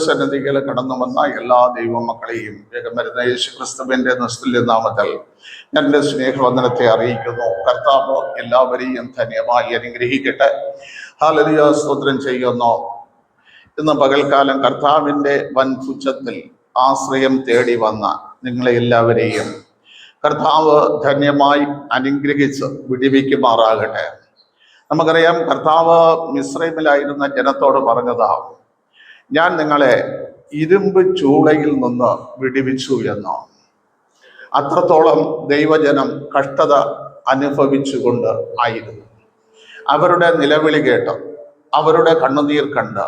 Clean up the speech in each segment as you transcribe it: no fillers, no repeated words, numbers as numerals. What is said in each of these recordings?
സന്നിധികൾ കടന്നു വന്ന എല്ലാ ദൈവമക്കളെയും വേഗമരുന്ന യേശു ക്രിസ്തുവിന്റെ നിസ്തുല്യ നാമത്തിൽ എൻ്റെ സ്നേഹവന്ദനത്തെ അറിയിക്കുന്നു. കർത്താവ് എല്ലാവരെയും ധന്യമായി അനുഗ്രഹിക്കട്ടെ. ഹല്ലേലൂയ, സ്തോത്രം ചെയ്യുന്നു. ഇന്ന് പകൽക്കാലം കർത്താവിൻ്റെ വൻ പുച്ഛത്തിൽ ആശ്രയം തേടി വന്ന നിങ്ങളെ എല്ലാവരെയും കർത്താവ് ധന്യമായി അനുഗ്രഹിച്ച് വിടിവിക്കുമാറാകട്ടെ. നമുക്കറിയാം, കർത്താവ് മിസ്രൈമിലായിരുന്ന ജനത്തോട് പറഞ്ഞതാണ്, ഞാൻ നിങ്ങളെ ഇരുമ്പ് ചൂളയിൽ നിന്ന് വിടുവിച്ചു എന്നോ. അത്രത്തോളം ദൈവജനം കഷ്ടത അനുഭവിച്ചുകൊണ്ട് ആയിരുന്നു. അവരുടെ നിലവിളി കേട്ട്, അവരുടെ കണ്ണുനീർ കണ്ട്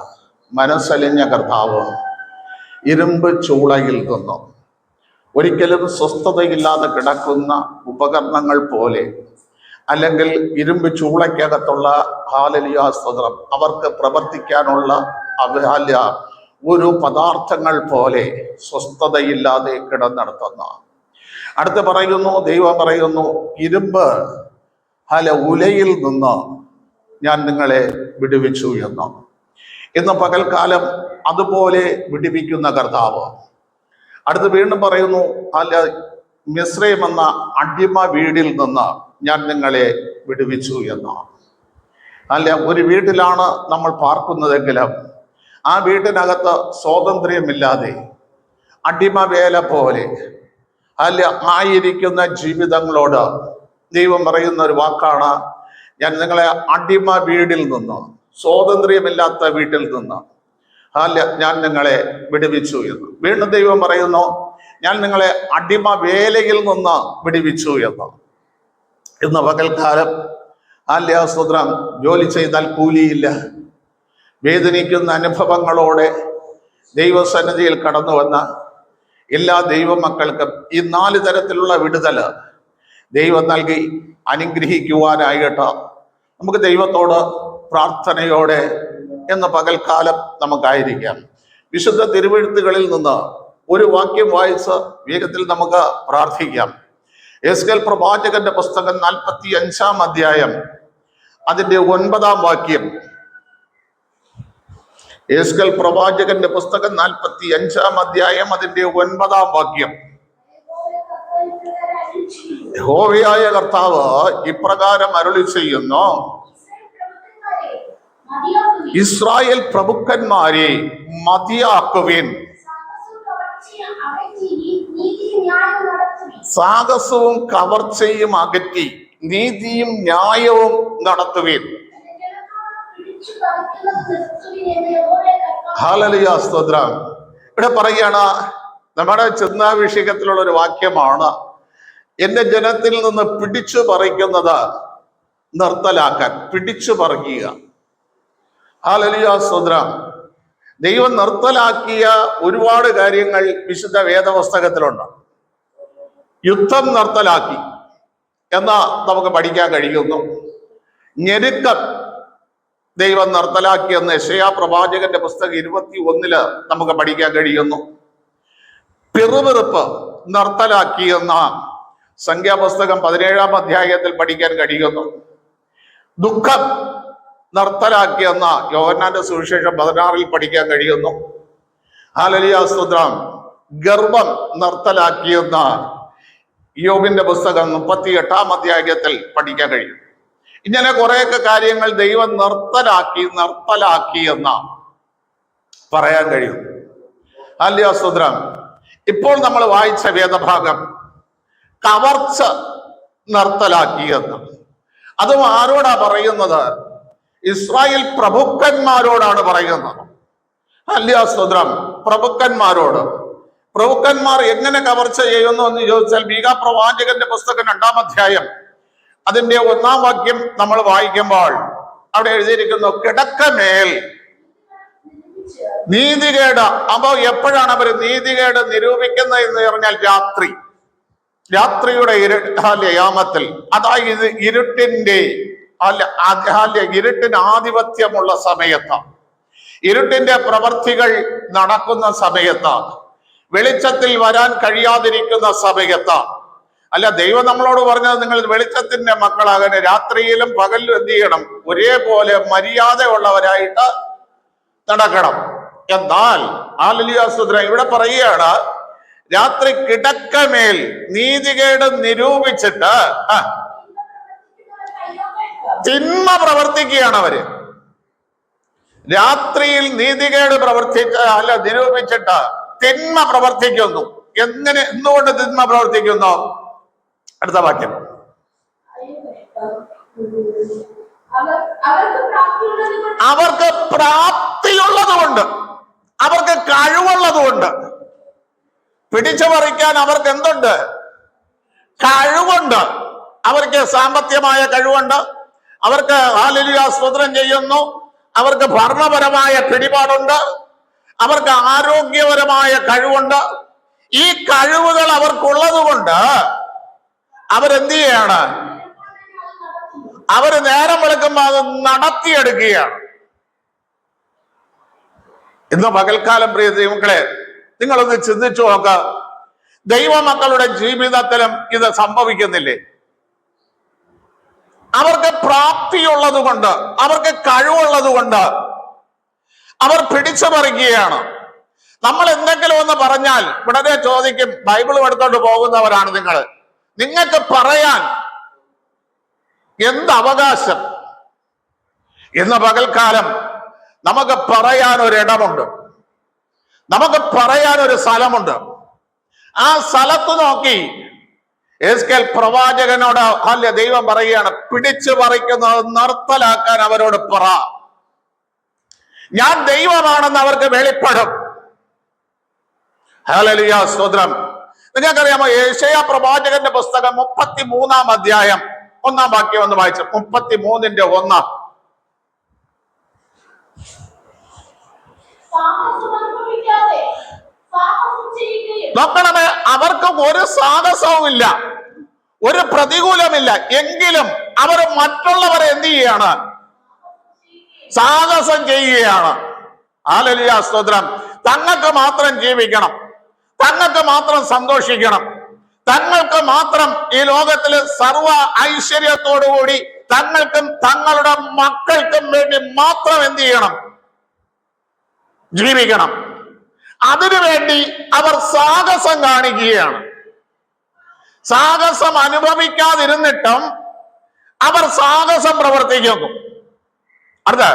മനസ്സലിഞ്ഞ കർത്താവ് ഇരുമ്പ് ചൂളയിൽ നിന്ന് ഒരിക്കലും സ്വസ്ഥതയില്ലാതെ കിടക്കുന്ന ഉപകരണങ്ങൾ പോലെ, അല്ലെങ്കിൽ ഇരുമ്പ് ചൂളയ്ക്കകത്തുള്ള ഹല്ലേലൂയ സ്തോത്രം അവർക്ക് പ്രവർത്തിക്കാനുള്ള ഒരു പദാർത്ഥങ്ങൾ പോലെ സ്വസ്ഥതയില്ലാതെ കിടന്നിടത്തുന്ന. അടുത്ത് പറയുന്നു, ദൈവം പറയുന്നു, ഇരുമ്പ് ഉലയിൽ നിന്ന് ഞാൻ നിങ്ങളെ വിടുവിച്ചു എന്ന്. ഇന്ന് പകൽക്കാലം അതുപോലെ വിടുവിക്കുന്ന കർത്താവ് അടുത്ത് വീണ്ടും പറയുന്നു, മിസ്രൈം എന്ന അടിമ വീടിൽ നിന്ന് ഞാൻ നിങ്ങളെ വിടുവിച്ചു എന്ന്. ഒരു വീട്ടിലാണ് നമ്മൾ പാർക്കുന്നതെങ്കിലും ആ വീട്ടിനകത്ത് സ്വാതന്ത്ര്യമില്ലാതെ അടിമ വേല പോലെ ആയിരിക്കുന്ന ജീവിതങ്ങളോട് ദൈവം പറയുന്ന ഒരു വാക്കാണ്, ഞാൻ നിങ്ങളെ അടിമ വീടിൽ നിന്ന്, സ്വാതന്ത്ര്യമില്ലാത്ത വീട്ടിൽ നിന്ന് ഞാൻ നിങ്ങളെ വിടുവിച്ചു എന്ന്. വീണ്ടും ദൈവം പറയുന്നു, ഞാൻ നിങ്ങളെ അടിമ വേലയിൽ നിന്ന് വിടുവിച്ചു എന്ന്. ഇന്ന് പകൽക്കാലം സ്തോത്രം ജോലി ചെയ്താൽ കൂലിയില്ല, വേദനിക്കുന്ന അനുഭവങ്ങളോടെ ദൈവസന്നിധിയിൽ കടന്നു വന്ന എല്ലാ ദൈവമക്കൾക്കും ഈ 4 തരത്തിലുള്ള വിടുതൽ ദൈവം നൽകി അനുഗ്രഹിക്കുവാനായിട്ട് നമുക്ക് ദൈവത്തോട് പ്രാർത്ഥനയോടെ എന്ന പകൽക്കാലം നമുക്കായിരിക്കാം. വിശുദ്ധ തിരുവെഴുത്തുകളിൽ നിന്ന് ഒരു വാക്യം വായിച്ച് വേഗത്തിൽ നമുക്ക് പ്രാർത്ഥിക്കാം. യെഹെസ്കേൽ പ്രവാചകന്റെ പുസ്തകം 45-ാം അധ്യായം അതിന്റെ 9-ാം വാക്യം. യെഹെസ്കേൽ പ്രവാചകന്റെ പുസ്തകം 45-ാം അധ്യായം അതിന്റെ 9-ാം വാക്യം. യഹോവയായ കർത്താവ് ഇപ്രകാരം അരുളി ചെയ്യുന്നു, ഇസ്രായേൽ പ്രഭുക്കന്മാരെ മതിയാക്കുവിൻ, സാഹസവും കവർച്ചയും അകറ്റി നീതിയും ന്യായവും നടത്തുവിൻ. ഹല്ലേലൂയ, സ്തോത്രം. ഇവിടെ പറയുകയാണ്, നമ്മുടെ ചിന്താവിഷയത്തിലുള്ള ഒരു വാക്യമാണ്, എന്റെ ജനത്തിൽ നിന്ന് പിടിച്ചു പറിക്കുന്നത് നിർത്തലാക്കാൻ. പിടിച്ചു പറിക്കുക. ഹല്ലേലൂയ, സ്തോത്രം. ദൈവം നിർത്തലാക്കിയ ഒരുപാട് കാര്യങ്ങൾ വിശുദ്ധ വേദപുസ്തകത്തിലുണ്ട്. യുദ്ധം നിർത്തലാക്കി എന്ന് നമുക്ക് പഠിക്കാൻ കഴിയുന്നു. ഞെരുക്കം ദൈവം നിർത്തലാക്കിയെന്ന് യെശയ്യാ പ്രവാചകന്റെ പുസ്തകം 21-ല് നമുക്ക് പഠിക്കാൻ കഴിയുന്നു. പിറുപിറുപ്പ് നിർത്തലാക്കിയെന്ന സംഖ്യാപുസ്തകം 17-ാം അധ്യായത്തിൽ പഠിക്കാൻ കഴിയുന്നു. ദുഃഖം നിർത്തലാക്കിയെന്ന യോഹന്നാന്റെ സുവിശേഷം 16-ൽ പഠിക്കാൻ കഴിയുന്നു. ഹല്ലേലൂയ, സ്തോത്രം. ഗർവം നിർത്തലാക്കിയെന്ന യോബിന്റെ പുസ്തകം 38-ാം അധ്യായത്തിൽ പഠിക്കാൻ കഴിയും. ഇങ്ങനെ കുറെയൊക്കെ കാര്യങ്ങൾ ദൈവം നിർത്തലാക്കി എന്ന് പറയാൻ കഴിയും. ഹല്ലേലൂയ, സ്തോത്രം. ഇപ്പോൾ നമ്മൾ വായിച്ച വേദഭാഗം കവർച്ച നിർത്തലാക്കിയെന്ന്. അതും ആരോടാ പറയുന്നത്? ഇസ്രായേൽ പ്രഭുക്കന്മാരോടാണ് പറയുന്നത്. ഹല്ലേലൂയ, സ്തോത്രം. പ്രഭുക്കന്മാരോട്. പ്രഭുക്കന്മാർ എങ്ങനെ കവർച്ച ചെയ്യുന്നു എന്ന് ചോദിച്ചാൽ, മീഖാ പ്രവാചകന്റെ പുസ്തകം 2-ാം അധ്യായം അതിന്റെ 1-ാം വാക്യം നമ്മൾ വായിക്കുമ്പോൾ അവിടെ എഴുതിയിരിക്കുന്നു, കിടക്കമേൽ നീതികേട്. അപ്പൊ എപ്പോഴാണ് അവർ നീതികേട് നിരൂപിക്കുന്നത് എന്ന് പറഞ്ഞാൽ രാത്രിയുടെ യാമത്തിൽ, അതായത് ഇരുട്ടിന്റെ ഇരുട്ടിന് ആധിപത്യമുള്ള സമയത്ത്, ഇരുട്ടിന്റെ പ്രവർത്തികൾ നടക്കുന്ന സമയത്ത്, വെളിച്ചത്തിൽ വരാൻ കഴിയാതിരിക്കുന്ന സമയത്ത്. ദൈവം നമ്മളോട് പറഞ്ഞത്, നിങ്ങൾ വെളിച്ചത്തിന്റെ മക്കളാകനെ, രാത്രിയിലും പകലിലും എന്ത് ചെയ്യണം? ഒരേപോലെ മര്യാദ ഉള്ളവരായിട്ട് നടക്കണം. എന്നാൽ ഇവിടെ പറയുകയാണ്, രാത്രി കിടക്കമേൽ നീതികേട് നിരൂപിച്ചിട്ട് തിന്മ പ്രവർത്തിക്കുകയാണ് അവര്. രാത്രിയിൽ നീതികേട് നിരൂപിച്ചിട്ട് തിന്മ പ്രവർത്തിക്കുന്നു. എന്തുകൊണ്ട് തിന്മ പ്രവർത്തിക്കുന്നു? അടുത്ത വാക്യം. അവർക്ക് പ്രാപ്തിയുള്ളതുകൊണ്ട്, അവർക്ക് കഴിവുള്ളതുകൊണ്ട്. പിടിച്ചു പറിക്കാൻ അവർക്ക് എന്തുണ്ട്? കഴിവുണ്ട്. അവർക്ക് സാമ്പത്തികമായ കഴിവുണ്ട്, അവർക്ക് ഹല്ലേലൂയ സ്തോത്രം ചെയ്യുന്നു, അവർക്ക് ഭരണപരമായ പിടിപാടുണ്ട്, അവർക്ക് ആരോഗ്യപരമായ കഴിവുണ്ട്. ഈ കഴിവുകൾ അവർക്കുള്ളത് കൊണ്ട് അവരെന്ത് ചെയ്യാണ്? അവര് നേരം വെളുക്കുമ്പോൾ അത് നടത്തിയെടുക്കുകയാണ്. ഇന്ന് പകൽക്കാലം പ്രിയ ദൈവമക്കളെ, നിങ്ങളൊന്ന് ചിന്തിച്ചു നോക്ക. ദൈവമക്കളുടെ ജീവിതത്തിലും ഇത് സംഭവിക്കുന്നില്ലേ? അവർക്ക് പ്രാപ്തിയുള്ളത് കൊണ്ട്, അവർക്ക് കഴിവുള്ളത് കൊണ്ട് അവർ പിടിച്ചു പറിക്കുകയാണ്. നമ്മൾ എന്തെങ്കിലും ഒന്ന് പറഞ്ഞാൽ ഉടനെ ചോദിക്കും, ബൈബിളും എടുത്തോണ്ട് പോകുന്നവരാണ് നിങ്ങൾ, നിങ്ങൾക്ക് പറയാൻ എന്ത് അവകാശം? ഇന്ന് പകൽക്കാലം നമുക്ക് പറയാൻ ഒരിടമുണ്ട്, നമുക്ക് പറയാൻ ഒരു സ്ഥലമുണ്ട്. ആ സ്ഥലത്ത് നോക്കി എസ്കേൽ പ്രവാചകനോട് ദൈവം പറയുകയാണ്, പിടിച്ചു പറിക്കുന്നത് നിർത്തലാക്കാൻ അവരോട് പറ. ഞാൻ ദൈവമാണെന്ന് അവർക്ക് വെളിപ്പെടും. ഹല്ലേലൂയ സ്തോത്രം. നിങ്ങൾക്കറിയാമോ, യെശയ്യാ പ്രവാചകന്റെ പുസ്തകം 33-ാം അധ്യായം 1-ാം വാക്യം ഒന്ന് വായിച്ചു. 33-1. നോക്കണമേ, അവർക്ക് ഒരു സാഹസവും ഇല്ല, ഒരു പ്രതികൂലമില്ല. എങ്കിലും അവർ മറ്റുള്ളവരെ എന്ത് ചെയ്യാണ്? സാഹസം ചെയ്യുകയാണ്. ഹല്ലേലൂയ സ്തോത്രം. തങ്ങൾക്ക് മാത്രം ജീവിക്കണം, തങ്ങൾക്ക് മാത്രം സന്തോഷിക്കണം, തങ്ങൾക്ക് മാത്രം ഈ ലോകത്തില് സർവ ഐശ്വര്യത്തോടുകൂടി തങ്ങൾക്കും തങ്ങളുടെ മക്കൾക്കും വേണ്ടി മാത്രം എന്ത് ചെയ്യണം? ജീവിക്കണം. അതിനുവേണ്ടി അവർ സാഹസം കാണിക്കുകയാണ്. സാഹസം അനുഭവിക്കാതിരുന്നിട്ടും അവർ സാഹസം പ്രവർത്തിക്കുന്നു. അടുത്ത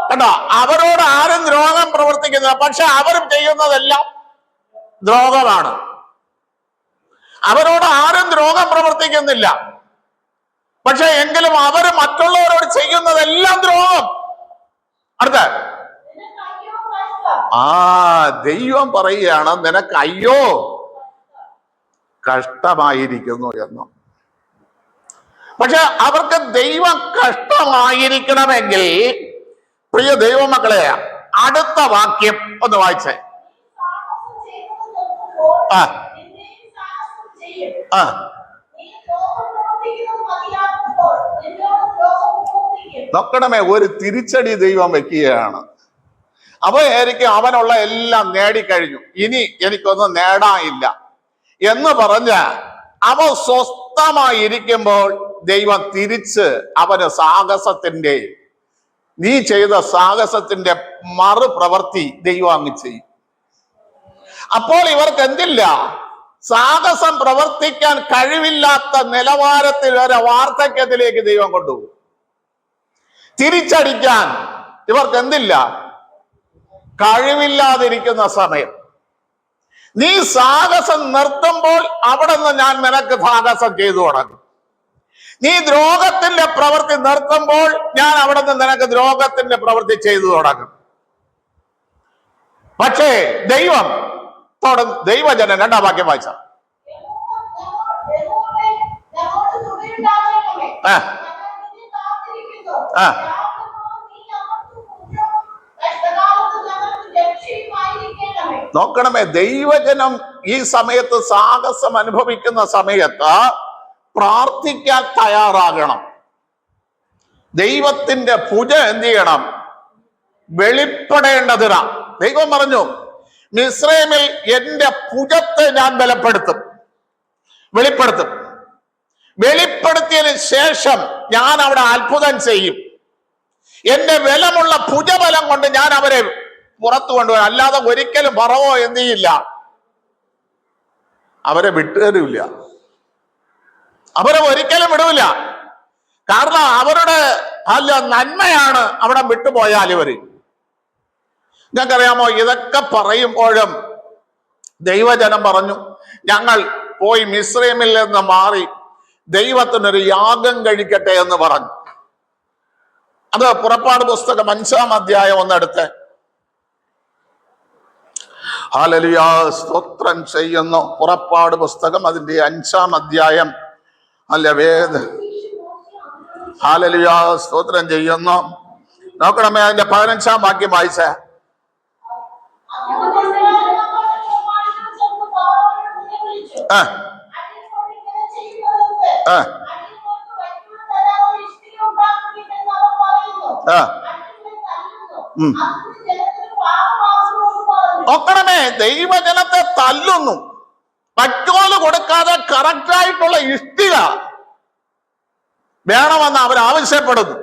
കണ്ടോ, അവരോട് ആരും ദ്രോഹം പ്രവർത്തിക്കുന്നില്ല, പക്ഷെ അവർ ചെയ്യുന്നതെല്ലാം ദ്രോഹമാണ്. അവരോട് ആരും ദ്രോഹം പ്രവർത്തിക്കുന്നില്ല, പക്ഷെ എങ്കിലും അവർ മറ്റുള്ളവരോട് ചെയ്യുന്നതെല്ലാം ദ്രോഹം. അടുത്ത ദൈവം പറയുകയാണ്, നിനക്ക് അയ്യോ കഷ്ടമായിരിക്കുന്നു എന്ന്. പക്ഷെ അവർക്ക് ദൈവം കഷ്ടമായിരിക്കണമെങ്കിൽ പ്രിയ ദൈവമക്കളെ, അടുത്ത വാക്യം ഒന്ന് വായിച്ചേ. നോക്കണമേ, ഒരു തിരിച്ചടി ദൈവം വെക്കുകയാണ്. അവയായിരിക്കും അവനുള്ള എല്ലാം നേടിക്കഴിഞ്ഞു, ഇനി എനിക്കൊന്നും നേടാനില്ല എന്ന് പറഞ്ഞ് അവൻ സ്വസ്ഥമായിരിക്കുമ്പോൾ ദൈവം തിരിച്ച് അവന് സാഹസത്തിന്റെ, നീ ചെയ്ത സാഹസത്തിന്റെ മറുപ്രവൃത്തി ദൈവം അങ്ങ് ചെയ്യും. അപ്പോൾ ഇവർക്ക് എന്തില്ല? സാഹസം പ്രവർത്തിക്കാൻ കഴിവില്ലാത്ത നിലവാരത്തിൽ വരെ വാർദ്ധക്യത്തിലേക്ക് ദൈവം കൊണ്ടുപോകും. തിരിച്ചടിക്കാൻ ഇവർക്ക് എന്തില്ല? കഴിവില്ലാതിരിക്കുന്ന സമയം. നീ സാഹസം നിർത്തുമ്പോൾ അവിടെ നിന്ന് ഞാൻ നിനക്ക് സാഹസം ചെയ്തു തുടങ്ങും. നീ ദ്രോഹത്തിന്റെ പ്രവൃത്തി നിർത്തുമ്പോൾ ഞാൻ അവിടെ നിന്ന് നിനക്ക് ദ്രോഹത്തിന്റെ പ്രവൃത്തി ചെയ്തു തുടങ്ങും. പക്ഷേ ദൈവജനൻ 2-ാം വാക്യം വായിച്ച നോക്കണമേ, ദൈവജനം ഈ സമയത്ത് സാഹസം അനുഭവിക്കുന്ന സമയത്ത് പ്രാർത്ഥിക്കാൻ തയ്യാറാകണം. ദൈവത്തിന്റെ ഭുജം എന്ത് ചെയ്യണം? വെളിപ്പെടേണ്ടതിനാ. ദൈവം പറഞ്ഞു, മിസ്രയീമിൽ എന്റെ ഭുജത്തെ ഞാൻ വെളിപ്പെടുത്തും. വെളിപ്പെടുത്തിയതിന് ശേഷം ഞാൻ അവിടെ അത്ഭുതം ചെയ്യും. എന്റെ ബലമുള്ള ഭുജബലം കൊണ്ട് ഞാൻ അവരെ പുറത്തു കൊണ്ടുപോയി, അല്ലാതെ ഒരിക്കലും ഫറവോ എന്ത് ചെയ്യില്ല, അവരെ വിട്ടുതരില്ല, അവരെ ഒരിക്കലും വിടൂല. കാരണം അവരുടെ നന്മയാണ് അവിടെ വിട്ടുപോയാൽ ഇവര്. നിങ്ങൾക്കറിയാമോ, ഇതൊക്കെ പറയുമ്പോഴും ദൈവജനം പറഞ്ഞു, ഞങ്ങൾ പോയി മിസ്രൈമിൽ നിന്ന് മാറി ദൈവത്തിനൊരു യാഗം കഴിക്കട്ടെ എന്ന് പറഞ്ഞു. അത് പുറപ്പാട് പുസ്തകം 5-ാം അധ്യായം ഒന്നെടുത്ത്. ഹല്ലേലൂയ, സ്തോത്രം ചെയ്യുന്നു. പുറപ്പാട് പുസ്തകം അതിന്റെ 5-ാം അധ്യായം. ഹല്ലേലൂയ, സ്തോത്രം ചെയ്യുന്നു. നോക്കണമേ, അതിന്റെ 15-ാം വാക്യം വായിച്ചേ. നോക്കണമേ, ദൈവജനത്തെ തല്ലുന്നു, വൈക്കോല് കൊടുക്കാതെ കറക്റ്റായിട്ടുള്ള ഇഷ്ടിക വേണമെന്ന് അവർ ആവശ്യപ്പെടുന്നു.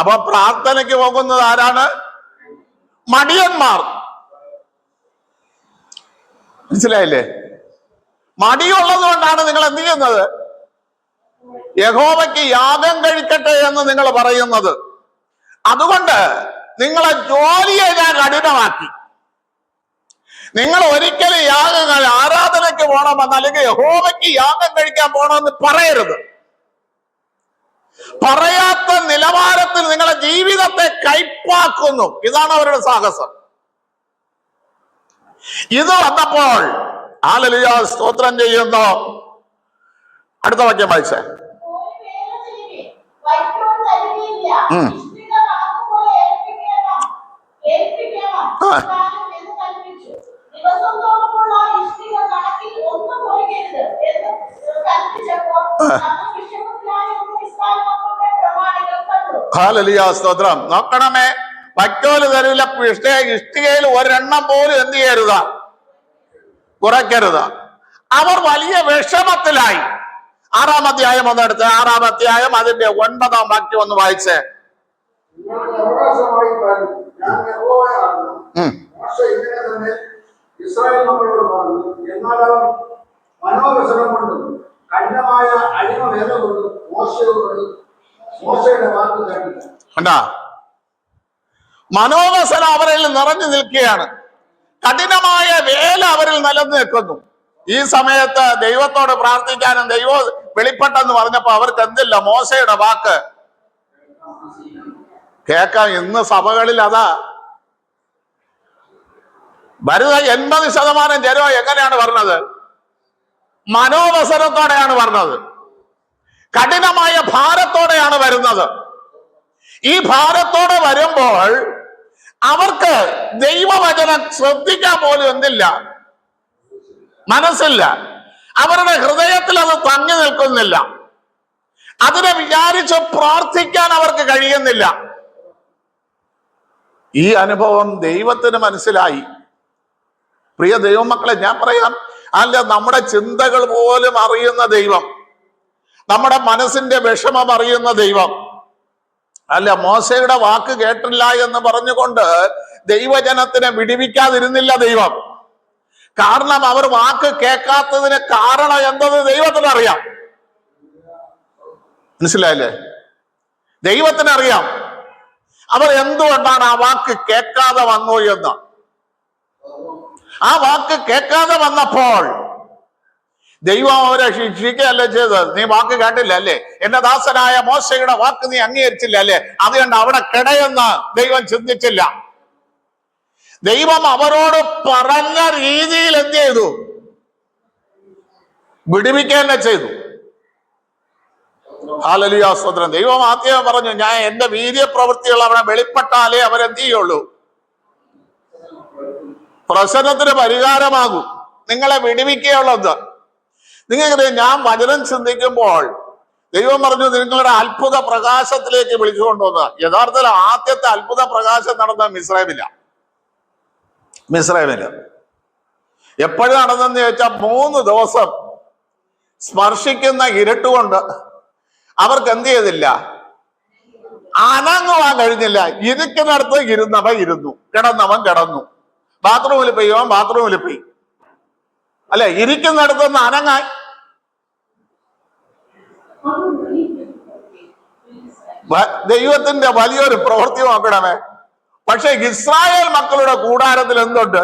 അപ്പൊ പ്രാർത്ഥനയ്ക്ക് പോകുന്നത് ആരാണ്? മടിയന്മാർ. മനസ്സിലായില്ലേ? മടിയുള്ളത് കൊണ്ടാണ് നിങ്ങൾ എന്ത് ചെയ്യുന്നത്? യഹോവയ്ക്ക് യാഗം കഴിക്കട്ടെ എന്ന് നിങ്ങൾ പറയുന്നത്. അതുകൊണ്ട് നിങ്ങളെ ജോലിയെ ഞാൻ കഠിനമാക്കി. നിങ്ങൾ ഒരിക്കലും യാഗങ്ങൾ ആരാധനയ്ക്ക് പോകണമെന്ന് അല്ലെങ്കിൽ യഹോവയ്ക്ക് യാഗം കഴിക്കാൻ പോകണമെന്ന് പറയരുത്. പറയാത്ത നിലവാരത്തിൽ നിങ്ങളെ ജീവിതത്തെ കൈപ്പാക്കുന്നു. ഇതാണ് അവരുടെ സാഹസം. ഇത് വന്നപ്പോൾ ഹല്ലേലൂയ, സ്തോത്രം ചെയ്യുന്നു. അടുത്ത വാക്യം വായിച്ചേ. ഹല്ലേലൂയ, സ്തോത്രം. നോക്കണമേ, വൈക്കോല് തരൂല, ഇഷ്ടികയിൽ ഒരെണ്ണം പോലും എന്ത് ചെയ്യരുത്, കുറയ്ക്കരുത്. അവർ വലിയ വിഷമത്തിലായി. 6-ാം അധ്യായം ഒന്നെടുത്ത്. 6-ാം അധ്യായം അതിന്റെ 9-ാം വാക്യം ഒന്ന് വായിച്ചേ. ഇസ്രായേൽ മക്കളോട് പറഞ്ഞു, എന്നാൽ അവർ മനോവ്യസനം കൊണ്ടും കഠിനമായ അടിമ വേല കൊണ്ടും മോശയുടെ വാക്ക് കേട്ടില്ല. കണ്ടാ, മനോവ്യസനം അവരിൽ നിറഞ്ഞു നിൽക്കുകയാണ്. കഠിനമായ വേല അവരിൽ നിലനിൽക്കുന്നു. ഈ സമയത്ത് ദൈവത്തോട് പ്രാർത്ഥിക്കാനും ദൈവം വെളിപ്പെട്ടെന്ന് പറഞ്ഞപ്പോ അവർക്ക് എന്തില്ല, മോശയുടെ വാക്ക് കേൾക്കാം. ഇന്ന് സഭകളിൽ അതാ വരുന്ന 80% ജനം എങ്ങനെയാണ് പറഞ്ഞത്? മനോവസനത്തോടെയാണ് പറഞ്ഞത്. കഠിനമായ ഭാരത്തോടെയാണ് വരുന്നത്. ഈ ഭാരത്തോടെ വരുമ്പോൾ അവർക്ക് ദൈവവചനം ശ്രദ്ധിക്കാൻ പോലും എന്തില്ല, മനസ്സില്ല. അവരുടെ ഹൃദയത്തിൽ അത് തങ്ങി നിൽക്കുന്നില്ല. അതിനെ വിചാരിച്ച് പ്രാർത്ഥിക്കാൻ അവർക്ക് കഴിയുന്നില്ല. ഈ അനുഭവം ദൈവത്തിന് മനസ്സിലായി. പ്രിയ ദൈവമക്കളെ, ഞാൻ പറയാം, അല്ല, നമ്മുടെ ചിന്തകൾ പോലും അറിയുന്ന ദൈവം, നമ്മുടെ മനസ്സിന്റെ വിഷമം അറിയുന്ന ദൈവം. അല്ല, മോശയുടെ വാക്ക് കേട്ടില്ല എന്ന് പറഞ്ഞുകൊണ്ട് ദൈവജനത്തിനെ വിടിവിക്കാതിരുന്നില്ല ദൈവം. കാരണം അവർ വാക്ക് കേൾക്കാത്തതിന് കാരണം എന്തെന്ന് ദൈവത്തിന് അറിയാം. മനസ്സിലായില്ലേ? ദൈവത്തിന് അറിയാം അവർ എന്തുകൊണ്ടാണ് ആ വാക്ക് കേൾക്കാതെ വന്നു എന്ന്. ആ വാക്ക് കേൾക്കാതെ വന്നപ്പോൾ ദൈവം അവരെ ശിക്ഷിക്കുകയല്ലേ ചെയ്തത്. നീ വാക്ക് കേട്ടില്ല അല്ലേ, എന്റെ ദാസനായ മോശയുടെ വാക്ക് നീ അംഗീകരിച്ചില്ല അല്ലേ, അതുകൊണ്ട് അവിടെ കിടയെന്ന് ദൈവം ചിന്തിച്ചില്ല. ദൈവം അവരോട് പറഞ്ഞ രീതിയിൽ എന്ത് ചെയ്തു? വിടുവിക്കുക ചെയ്തു. ഹല്ലേലൂയ, സ്തോത്രം. ദൈവം ആദ്യം പറഞ്ഞു, ഞാൻ എന്റെ വീര്യപ്രവൃത്തികൾ അവിടെ വെളിപ്പെട്ടാലേ അവരെന്ത് ചെയ്യുള്ളൂ, പ്രശ്നത്തിന് പരിഹാരമാകും, നിങ്ങളെ വിടുവിക്കുകയുള്ളത്. നിങ്ങൾക്ക് ഞാൻ വചനം ചിന്തിക്കുമ്പോൾ ദൈവം പറഞ്ഞു, നിങ്ങളുടെ അത്ഭുത പ്രകാശത്തിലേക്ക് വിളിച്ചുകൊണ്ടുവന്ന. യഥാർത്ഥത്തിൽ ആദ്യത്തെ അത്ഭുത പ്രകാശം നടന്ന മിസ്രൈമില. എപ്പോഴും നടന്നെന്ന് ചോദിച്ചാൽ 3 ദിവസം സ്പർശിക്കുന്ന ഇരുട്ടുകൊണ്ട് അവർക്ക് എന്ത് ചെയ്തില്ല, അനങ്ങുവാൻ കഴിഞ്ഞില്ല. ഇരിക്കുന്നിടത്ത് ഇരുന്നവൻ ഇരുന്നു, കിടന്നവൻ കിടന്നു, ബാത്റൂമിൽ പോയവൻ ബാത്റൂമിൽ പോയി. അല്ലെ, ഇരിക്കുന്നിടത്ത് നിന്ന് അനങ്ങാൻ ദൈവത്തിന്റെ വലിയൊരു പ്രവൃത്തി നോക്കണമേ. പക്ഷെ ഇസ്രായേൽ മക്കളുടെ കൂടാരത്തിൽ എന്തുണ്ട്?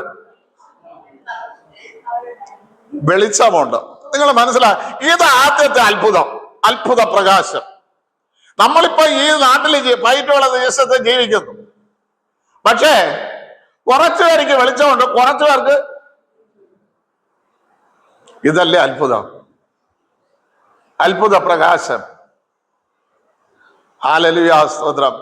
വെളിച്ചമുണ്ട്. നിങ്ങൾ മനസ്സിലാക്കി, ഇത് ആദ്യത്തെ അത്ഭുത പ്രകാശം. നമ്മളിപ്പോ ഈ നാട്ടിൽ പൈറ്റുള്ള ദേശത്ത് ജീവിക്കുന്നു. പക്ഷേ കുറച്ചു പേർക്ക് വെളിച്ചമുണ്ട്, കുറച്ചു പേർക്ക് ഇതല്ലേ അത്ഭുത പ്രകാശം. ഹല്ലേലൂയ, സ്തോത്രം.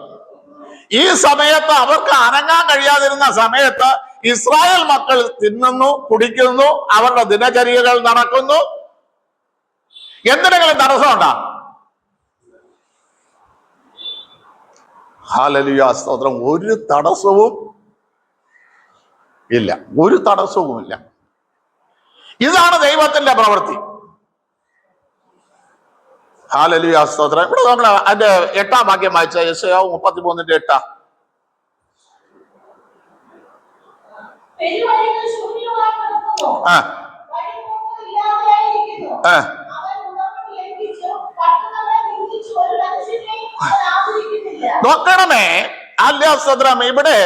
ഈ സമയത്ത് അവർക്ക് അനങ്ങാൻ കഴിയാതിരുന്ന സമയത്ത് ഇസ്രായേൽ മക്കൾ തിന്നുന്നു, കുടിക്കുന്നു, അവരുടെ ദിനചര്യകൾ നടക്കുന്നു. എന്തിനെങ്കിലും തടസ്സമുണ്ടോ? ഹല്ലേലൂയ, സ്തോത്രം. ഒരു തടസ്സവും ഇല്ല. ഇതാണ് ദൈവത്തിന്റെ പ്രവൃത്തി. ഹല്ലേലൂയ, സ്തോത്രം. ഇവിടെ നമ്മൾ അതിന്റെ 8-ാം വാക്യം വായിച്ച യെശയ്യാ 33:8. നോക്കണമേ, അല്ല സ്തോത്രം. ഇവിടെ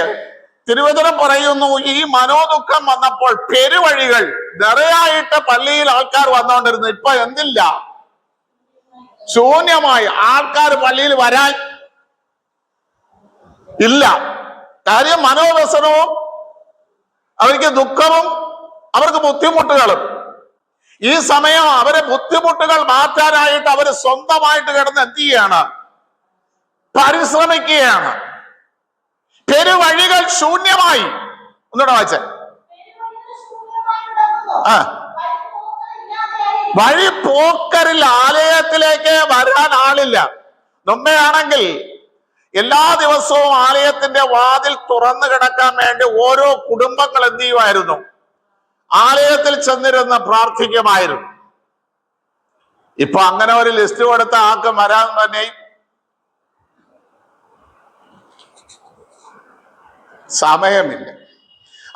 തിരുവചനം പറയുന്നു, ഈ മനോദുഃഖം വന്നപ്പോൾ പെരുവഴികൾ നിറയായിട്ട് പള്ളിയിൽ ആൾക്കാർ വന്നുകൊണ്ടിരുന്നു. ഇപ്പൊ എന്തില്ല, ശൂന്യമായി. ആൾക്കാർ പള്ളിയിൽ വരാൻ ഇല്ല. കാര്യം മനോവ്യസനവും, അവർക്ക് ദുഃഖവും, അവർക്ക് ബുദ്ധിമുട്ടുകളും. ഈ സമയം അവരെ ബുദ്ധിമുട്ടുകൾ മാറ്റാനായിട്ട് അവര് സ്വന്തമായിട്ട് കിടന്ന് എന്ത് ചെയ്യാണ്? പരിശ്രമിക്കുകയാണ്. പെരുവഴികൾ ശൂന്യമായി. ഒന്നുകൂടെ വായിച്ചേ. വഴി പോക്കരിൽ ആലയത്തിലേക്ക് വരാൻ ആളില്ല. മുമ്പെയാണെങ്കിൽ എല്ലാ ദിവസവും ആലയത്തിന്റെ വാതിൽ തുറന്നു കിടക്കാൻ വേണ്ടി ഓരോ കുടുംബങ്ങൾ എന്ത് ചെയ്യുമായിരുന്നു? ആലയത്തിൽ ചെന്നിരുന്ന് പ്രാർത്ഥിക്കുമായിരുന്നു. ഇപ്പൊ അങ്ങനെ ഒരു ലിസ്റ്റ് കൊടുത്ത ആൾക്ക് വരാൻ തന്നെ സമയമില്ല.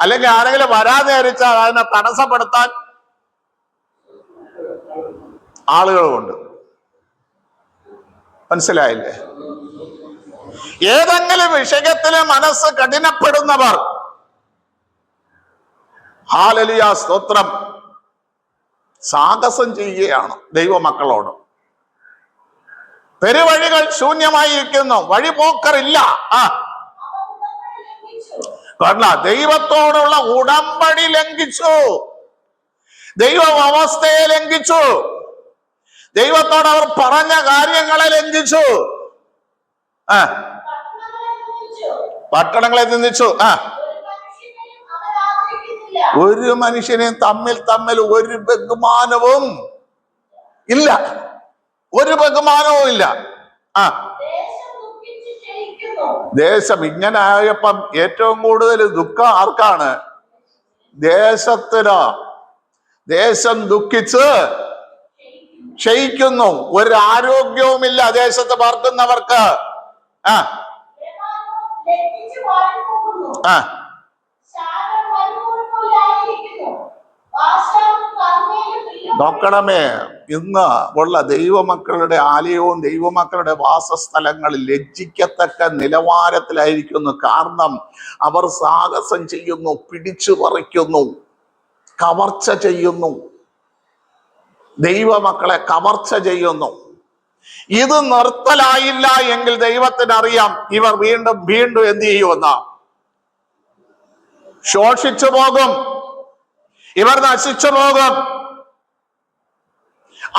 അല്ലെങ്കിൽ ആരെങ്കിലും വരാൻ നേരിച്ചാൽ അതിനെ തടസ്സപ്പെടുത്താൻ ആളുകളുമുണ്ട്. മനസ്സിലായില്ലേ? ഏതെങ്കിലും വിഷയത്തിലെ മനസ്സ് കഠിനപ്പെടുന്നവർ, ഹല്ലേലൂയ, സ്തോത്രം, സാഹസം ചെയ്യുകയാണ് ദൈവമക്കളോട്. പെരുവഴികൾ ശൂന്യമായിരിക്കുന്നു, വഴിപോക്കറില്ല. ദൈവത്തോടുള്ള ഉടമ്പടി ലംഘിച്ചു, ദൈവ വ്യവസ്ഥയെ ലംഘിച്ചു, ദൈവത്തോട് അവർ പറഞ്ഞ കാര്യങ്ങളെ ലംഘിച്ചു, പട്ടണങ്ങളെ നിന്ദിച്ചു. ഒരു മനുഷ്യനെയും തമ്മിൽ ഒരു ബഹുമാനവും ഇല്ല. ദേശം ഇങ്ങനെ ആയപ്പം ഏറ്റവും കൂടുതൽ ദുഃഖം ആർക്കാണ്? ദേശത്തിന്. ദേശം ദുഃഖിച്ച് ക്ഷയിക്കുന്നു. ഒരു ആരോഗ്യവുമില്ല ദേശത്ത് പാർക്കുന്നവർക്ക്. നോക്കണമേ, ഇന്ന് ഉള്ള ദൈവമക്കളുടെ ആലയവും ദൈവമക്കളുടെ വാസസ്ഥലങ്ങളിൽ ലജ്ജിക്കത്തക്ക നിലവാരത്തിലായിരിക്കുന്നു. കാരണം അവർ സാഹസം ചെയ്യുന്നു, പിടിച്ചു പറിക്കുന്നു, കവർച്ച ചെയ്യുന്നു, ദൈവമക്കളെ കവർച്ച ചെയ്യുന്നു. ഇത് നിർത്തലായില്ല എങ്കിൽ ദൈവത്തിനറിയാം ഇവർ വീണ്ടും എന്ത് ചെയ്യുമെന്ന്. ശോഷിച്ചു പോകും, ഇവർ നശിച്ചു പോകും.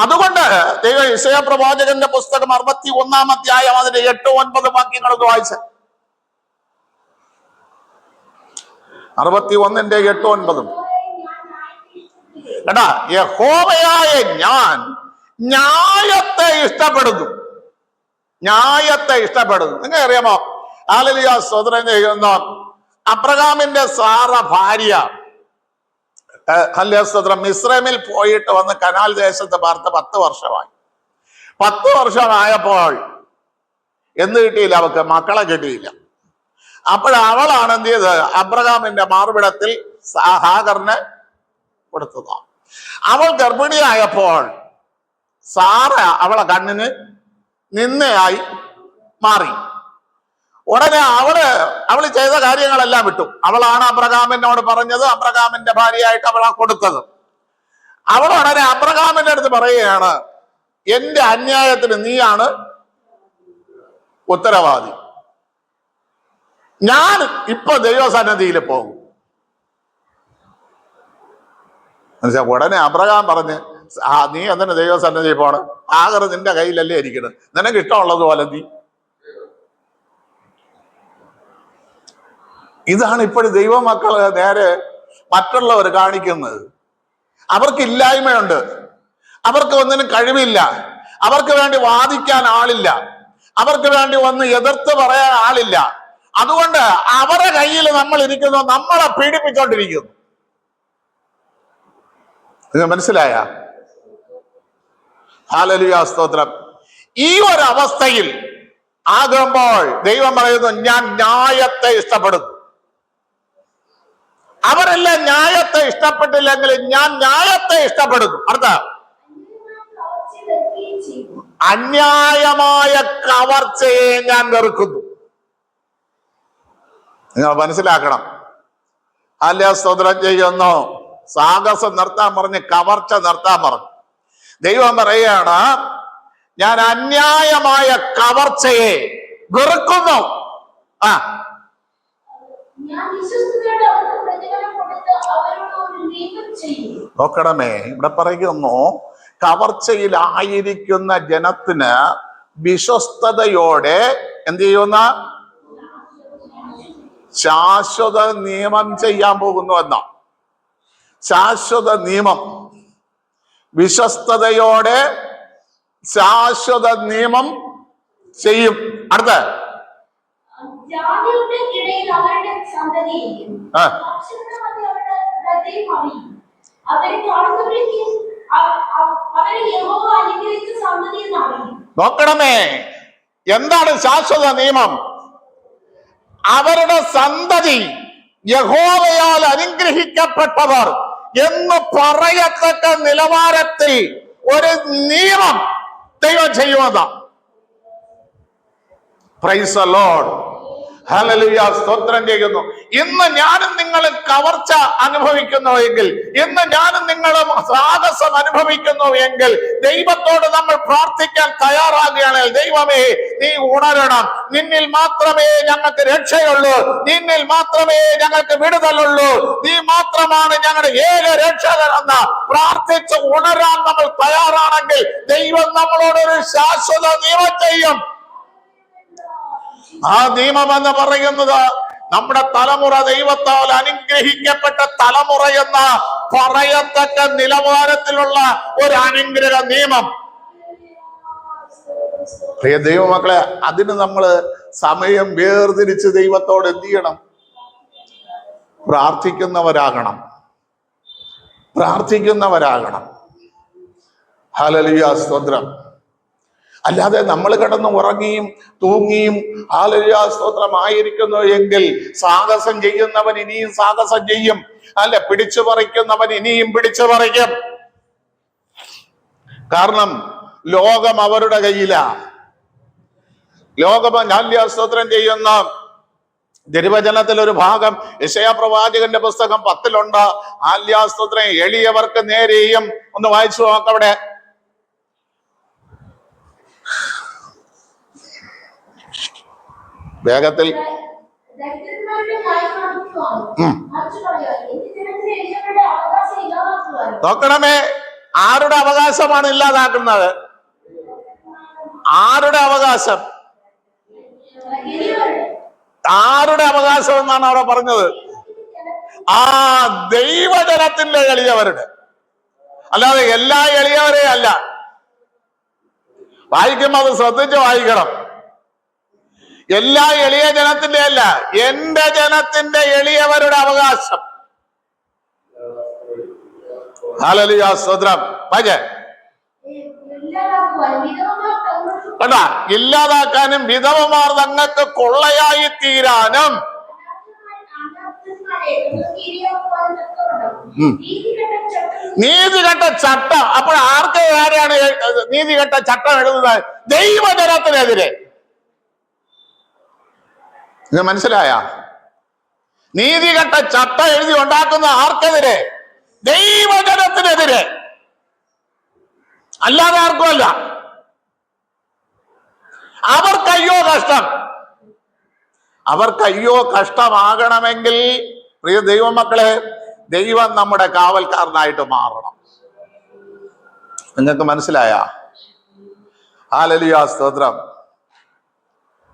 അതുകൊണ്ട് ദൈവം യെശയ്യാ പ്രവാചകന്റെ പുസ്തകം 61-ാം അധ്യായം അതിന്റെ 8-9 വാക്യങ്ങളൊക്കെ വായിച്ച 61-ന്റെ 8-9. കേട്ടാ, യഹോവയായ ഞാൻ ന്യായത്തെ ഇഷ്ടപ്പെടുന്നു. നിങ്ങൾക്ക് അറിയാമോ? ഹല്ലേലൂയ, സ്തോത്രം ചെയ്യുന്ന അബ്രഹാമിന്റെ സാറ ഭാര്യ ഹല്ലേലൂയ. മിസ്രൈമിൽ പോയിട്ട് വന്ന് കനാൽ ദേശത്ത് പാർത്ത് 10 വർഷമായി. 10 വർഷമായപ്പോൾ എന്ത് കിട്ടിയില്ല? അവക്ക് മക്കളെ കിട്ടിയില്ല. അവളാണ് എന്ത് ചെയ്ത്? അബ്രഹാമിന്റെ മാർവിടത്തിൽ ഹാഗറിനെ കൊടുത്തതാണ്. അവൾ ഗർഭിണിയായപ്പോൾ സാറ അവളെ കണ്ണിന് നിന്നയായി മാറി. ഉടനെ അവള് ചെയ്ത കാര്യങ്ങളെല്ലാം വിട്ടു. അവളാണ് അബ്രഹാമിനോട് പറഞ്ഞത്, അബ്രഹാമിന്റെ ഭാര്യയായിട്ട് അവളാ കൊടുത്തത്. അവൾ ഉടനെ അബ്രഹാമിന്റെ അടുത്ത് പറയുകയാണ്, എന്റെ അന്യായത്തിന് നീയാണ് ഉത്തരവാദി. ഞാൻ ഇപ്പൊ ദൈവസന്നിധിയിൽ പോകും. ഉടനെ അബ്രഹാം പറഞ്ഞ്, നീ എന്തിനു ദൈവസന്നിധിയിൽ പോണ്? ഹാഗർ നിന്റെ കയ്യിലല്ലേ ഇരിക്കുന്നത്, നിനക്ക് ഇഷ്ടമുള്ളതുപോലെ നീ. ഇതാണ് ഇപ്പോഴും ദൈവമക്കള് നേരെ മറ്റുള്ളവർ കാണിക്കുന്നത്. അവർക്ക് ഇല്ലായ്മയുണ്ട്, അവർക്ക് ഒന്നിനും കഴിവില്ല, അവർക്ക് വേണ്ടി വാദിക്കാൻ ആളില്ല, അവർക്ക് വേണ്ടി ഒന്ന് എതിർത്ത് പറയാൻ ആളില്ല. അതുകൊണ്ട് അവരുടെ കയ്യിൽ നമ്മൾ ഇരിക്കുന്നു, നമ്മളെ പീഡിപ്പിച്ചോണ്ടിരിക്കുന്നു. നിങ്ങൾ മനസ്സിലായ? ഹല്ലേലൂയ, സ്തോത്രം. ഈ ഒരു അവസ്ഥയിൽ ആകുമ്പോൾ ദൈവം പറയുന്നു, ഞാൻ ന്യായത്തെ ഇഷ്ടപ്പെടുന്നു. അവരെല്ലാം ന്യായത്തെ ഇഷ്ടപ്പെട്ടില്ലെങ്കിൽ ഞാൻ ന്യായത്തെ ഇഷ്ടപ്പെടുന്നു. അർത്ഥം അന്യായമായ കവർച്ചയെ ഞാൻ വെറുക്കുന്നു. നിങ്ങൾ മനസ്സിലാക്കണം. ഹല്ലേലൂയ, സ്തോത്രം ചെയ്യുന്നു. സാഹസം നിർത്താൻ പറഞ്ഞ് കവർച്ച നിർത്താൻ പറഞ്ഞു. ദൈവം പറയുകയാണ്, ഞാൻ അന്യായമായ കവർച്ചയെ വെറുക്കുന്നു. നോക്കണമേ, ഇവിടെ പറയുന്നു, കവർച്ചയിലായിരിക്കുന്ന ജനത്തിന് വിശ്വസ്തയോടെ എന്ത് ചെയ്യുന്ന ശാശ്വത നിയമം ചെയ്യാൻ പോകുന്നു എന്നാ. ശാശ്വത നിയമം, വിശ്വസ്തയോടെ ശാശ്വത നിയമം ചെയ്യും. അടുത്ത നോക്കണമേ, എന്താണ് ശാശ്വത നിയമം? അവരുടെ സന്തതി യഹോവയാൽ അനുഗ്രഹിക്കപ്പെട്ടവർ എന്ന് പറയത്തക്ക നിലവാരത്തിൽ ഒരു നിയമം ദൈവം ചെയ്യുന്നതാ. Praise the Lord. ഹല്ലേലൂയ, സ്തോത്രം ചെയ്യുന്നു. ഇന്ന് ഞാനും നിങ്ങളും കവർച്ച അനുഭവിക്കുന്നു എങ്കിൽ, ഇന്ന് ഞാനും നിങ്ങളും സാഹസം അനുഭവിക്കുന്നു എങ്കിൽ, ദൈവത്തോട് നമ്മൾ പ്രാർത്ഥിക്കാൻ തയ്യാറാകുകയാണെങ്കിൽ, ദൈവമേ നീ ഉണരണം, നിന്നിൽ മാത്രമേ ഞങ്ങൾക്ക് രക്ഷയുള്ളൂ, നിന്നിൽ മാത്രമേ ഞങ്ങൾക്ക് വിടുതലുള്ളൂ, നീ മാത്രമാണ് ഞങ്ങളുടെ ഏക രക്ഷകനെന്ന് പ്രാർത്ഥിച്ച് ഉണരാൻ നമ്മൾ തയ്യാറാണെങ്കിൽ ദൈവം നമ്മളോടൊരു ശാശ്വത നിയമം ചെയ്യും. ആ നിയമം എന്ന് പറയുന്നത് നമ്മുടെ തലമുറ ദൈവത്താൽ അനുഗ്രഹിക്കപ്പെട്ട തലമുറ എന്ന പറയത്തക്ക നിലവാരത്തിലുള്ള ഒരു അനുഗ്രഹ നിയമം. പ്രിയ ദൈവമക്കളെ, അതിന് നമ്മള് സമയം വേർതിരിച്ച് ദൈവത്തോട് എന്ത് ചെയ്യണം? പ്രാർത്ഥിക്കുന്നവരാകണം. ഹല്ലേലൂയ, സ്തോത്രം. അല്ലാതെ നമ്മൾ കിടന്ന് ഉറങ്ങിയും തൂങ്ങിയും ഹല്ലേലൂയ സ്തോത്രമായിരിക്കുന്നു എങ്കിൽ സാഹസം ചെയ്യുന്നവൻ ഇനിയും സാഹസം ചെയ്യും, അല്ല പിടിച്ചു പറിക്കുന്നവൻ ഇനിയും പിടിച്ചു പറിക്കും. കാരണം ലോകം അവരുടെ കയ്യിലാ. ലോകം ഹല്ലേലൂയ സ്തോത്രം ചെയ്യുന്ന തിരുവചനത്തിൽ ഒരു ഭാഗം യെശയ്യാ പ്രവാചകന്റെ പുസ്തകം 10 ഹല്ലേലൂയ സ്തോത്രം, എളിയവർക്ക് നേരെയും ഒന്ന് വായിച്ചു നോക്കവിടെ. വേഗത്തിൽ നോക്കണമേ, ആരുടെ അവകാശമാണ് ഇല്ലാതാക്കുന്നത്? ആരുടെ അവകാശം? ആരുടെ അവകാശം എന്നാണ് അവിടെ പറഞ്ഞത്? ആ ദൈവജനത്തിന്റെ എളിയവരുടെ, അല്ലാതെ എല്ലാ എളിയവരെയും അല്ല. വായിക്കുമ്പോൾ അത് ശ്രദ്ധിച്ച് വായിക്കണം. എല്ലാ എളിയ ജനത്തിന്റെ അല്ല, എന്റെ ജനത്തിന്റെ എളിയവരുടെ അവകാശം. ഹല്ലേലൂയ സ്തോത്രം. വായിച്ചേ കണ്ടാ, ഇല്ലാതാക്കാനും വിധവമാർ തങ്ങൾക്ക് കൊള്ളയായി തീരാനും. നീതികെട്ട ചട്ടം. അപ്പോൾ ആരെയാണ് നീതികെട്ട ചട്ടം എഴുതുന്നത്? ദൈവജനത്തിനെതിരെ. ഇത് മനസ്സിലായ? നീതികെട്ട ചട്ടം എഴുതി ഉണ്ടാക്കുന്ന ആർക്കെതിരെ? ദൈവജനത്തിനെതിരെ, അല്ലാതെ ആർക്കുമല്ല. അവർക്കയ്യോ കഷ്ടം. അവർക്കയ്യോ കഷ്ടമാകണമെങ്കിൽ പ്രിയ ദൈവമക്കളെ, ദൈവം നമ്മുടെ കാവൽക്കാരനായിട്ട് മാറണം. നിങ്ങൾക്ക് മനസ്സിലായ? ഹല്ലേലൂയ സ്തോത്രം.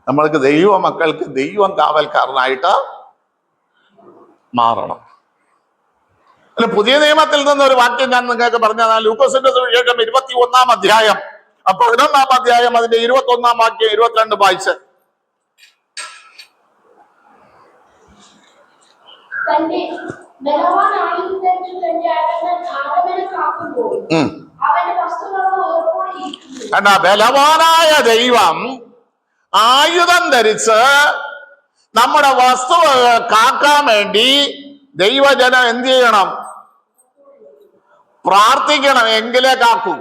നമ്മൾക്ക് ദൈവമക്കൾക്ക് ദൈവം കാവൽക്കാരനായിട്ട് മാറണം. അല്ല, പുതിയ നിയമത്തിൽ നിന്ന് ഒരു വാക്യം ഞാൻ നിങ്ങൾക്ക് പറഞ്ഞാൽ, ലൂക്കോസിന്റെ സുവിശേഷം 21-ാം അധ്യായം 11-ാം അധ്യായം അതിന്റെ 21-ാം വാക്യം 22 വായിച്ച്. കണ്ടാ, ബലവാനായ ദൈവം ആയുധം ധരിച്ച് നമ്മുടെ വസ്തുവകൾ കാക്കാൻ വേണ്ടി ദൈവജനം എന്ത് ചെയ്യണം? പ്രാർത്ഥിക്കണം, എങ്കിലേ കാക്കൂ.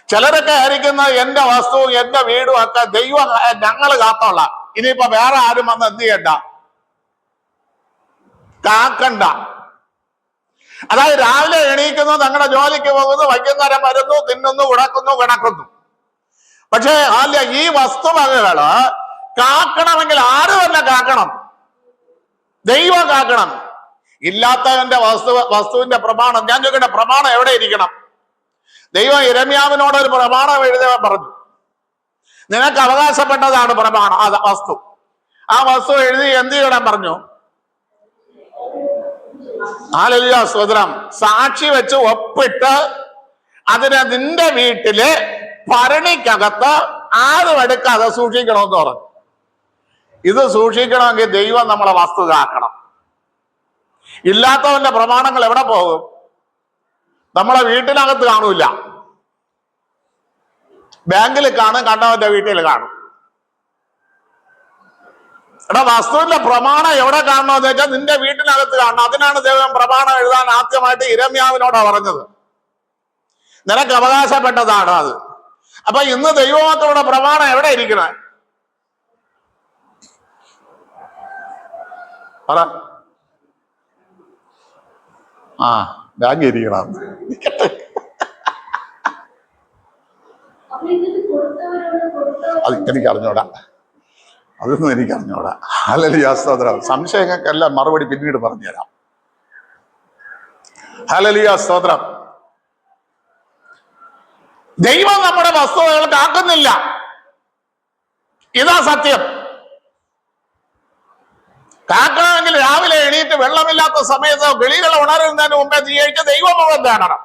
ചിലരൊക്കെ ആയിരിക്കുന്നത് എന്റെ വസ്തുവും എന്റെ വീടും ഒക്കെ ദൈവം ഞങ്ങൾ കാത്തോളാം, ഇനിയിപ്പോ വേറെ ആരും വന്ന് എന്ത് ചെയ്യണ്ട, കാക്കണ്ട. അതായത് രാവിലെ എണീക്കുന്നു, തങ്ങളുടെ ജോലിക്ക് പോകുന്നു, വൈകുന്നേരം വരുന്നു, തിന്നുന്നു, ഉടക്കുന്നു, കിടക്കുന്നു. പക്ഷേ അല്ല, ഈ വസ്തുവകകള് കാക്കണമെങ്കിൽ ആര് തന്നെ കാക്കണം? ദൈവം കാക്കണം. ഇല്ലാത്തവന്റെ വസ്തുവിന്റെ പ്രമാണം, ഞാൻ ചോദിക്കട്ടെ, പ്രമാണം എവിടെ ഇരിക്കണം? ദൈവം യിരെമ്യാവിനോട് ഒരു പ്രമാണം എഴുതാൻ പറഞ്ഞു. നിനക്ക് അവകാശപ്പെട്ടതാണ് പ്രമാണം, അത് വസ്തു. ആ വസ്തു എഴുതി എന്ത് ചെയ്യണം പറഞ്ഞു? ഹല്ലേലൂയ സ്തോത്രം. സാക്ഷി വെച്ച് ഒപ്പിട്ട് അതിനെ നിന്റെ വീട്ടില് ഭരണിക്കകത്ത് ആരും എടുക്കാതെ സൂക്ഷിക്കണമെന്ന് പറഞ്ഞു. ഇത് സൂക്ഷിക്കണമെങ്കിൽ ദൈവം നമ്മളെ വസ്തു കാക്കണം. ഇല്ലാത്തവന്റെ പ്രമാണങ്ങൾ എവിടെ പോകും? നമ്മളെ വീട്ടിനകത്ത് കാണൂല, ബാങ്കിൽ കാണും, കണ്ടവന്റെ വീട്ടിൽ കാണും. എടാ, വസ്തുവിന്റെ പ്രമാണം എവിടെ കാണണമെന്ന് വെച്ചാൽ നിന്റെ വീട്ടിനകത്ത് കാണണം. അതിനാണ് ദൈവം പ്രമാണം എഴുതാൻ ആദ്യമായിട്ട് യിരെമ്യാവിനോടാ പറഞ്ഞത്. നിനക്ക് അവകാശപ്പെട്ടതാണ് അത്. അപ്പൊ ഇന്ന് ദൈവമക്കളുടെ പ്രമാണം എവിടെ ഇരിക്കണേ? പറ. ആ, ബാങ്ക് ഇരിക്കണം. അത് എനിക്ക് അറിഞ്ഞോടാ, അതൊന്നും എനിക്ക് അറിഞ്ഞോടാ. ഹല്ലേലൂയ സ്തോത്രം. സംശയങ്ങൾക്കെല്ലാം മറുപടി പിന്നീട് പറഞ്ഞുതരാം. ഹല്ലേലൂയ സ്തോത്രം. ദൈവം നമ്മുടെ വസ്തുതകൾ കാക്കുന്നില്ല, ഇതാ സത്യം. കാക്കണമെങ്കിൽ രാവിലെ എണീറ്റ് വെള്ളമില്ലാത്ത സമയത്ത് കിളികൾ ഉണരുന്നതിന് മുമ്പേ നീ കഴിച്ച് ദൈവമുഖം കാണണം.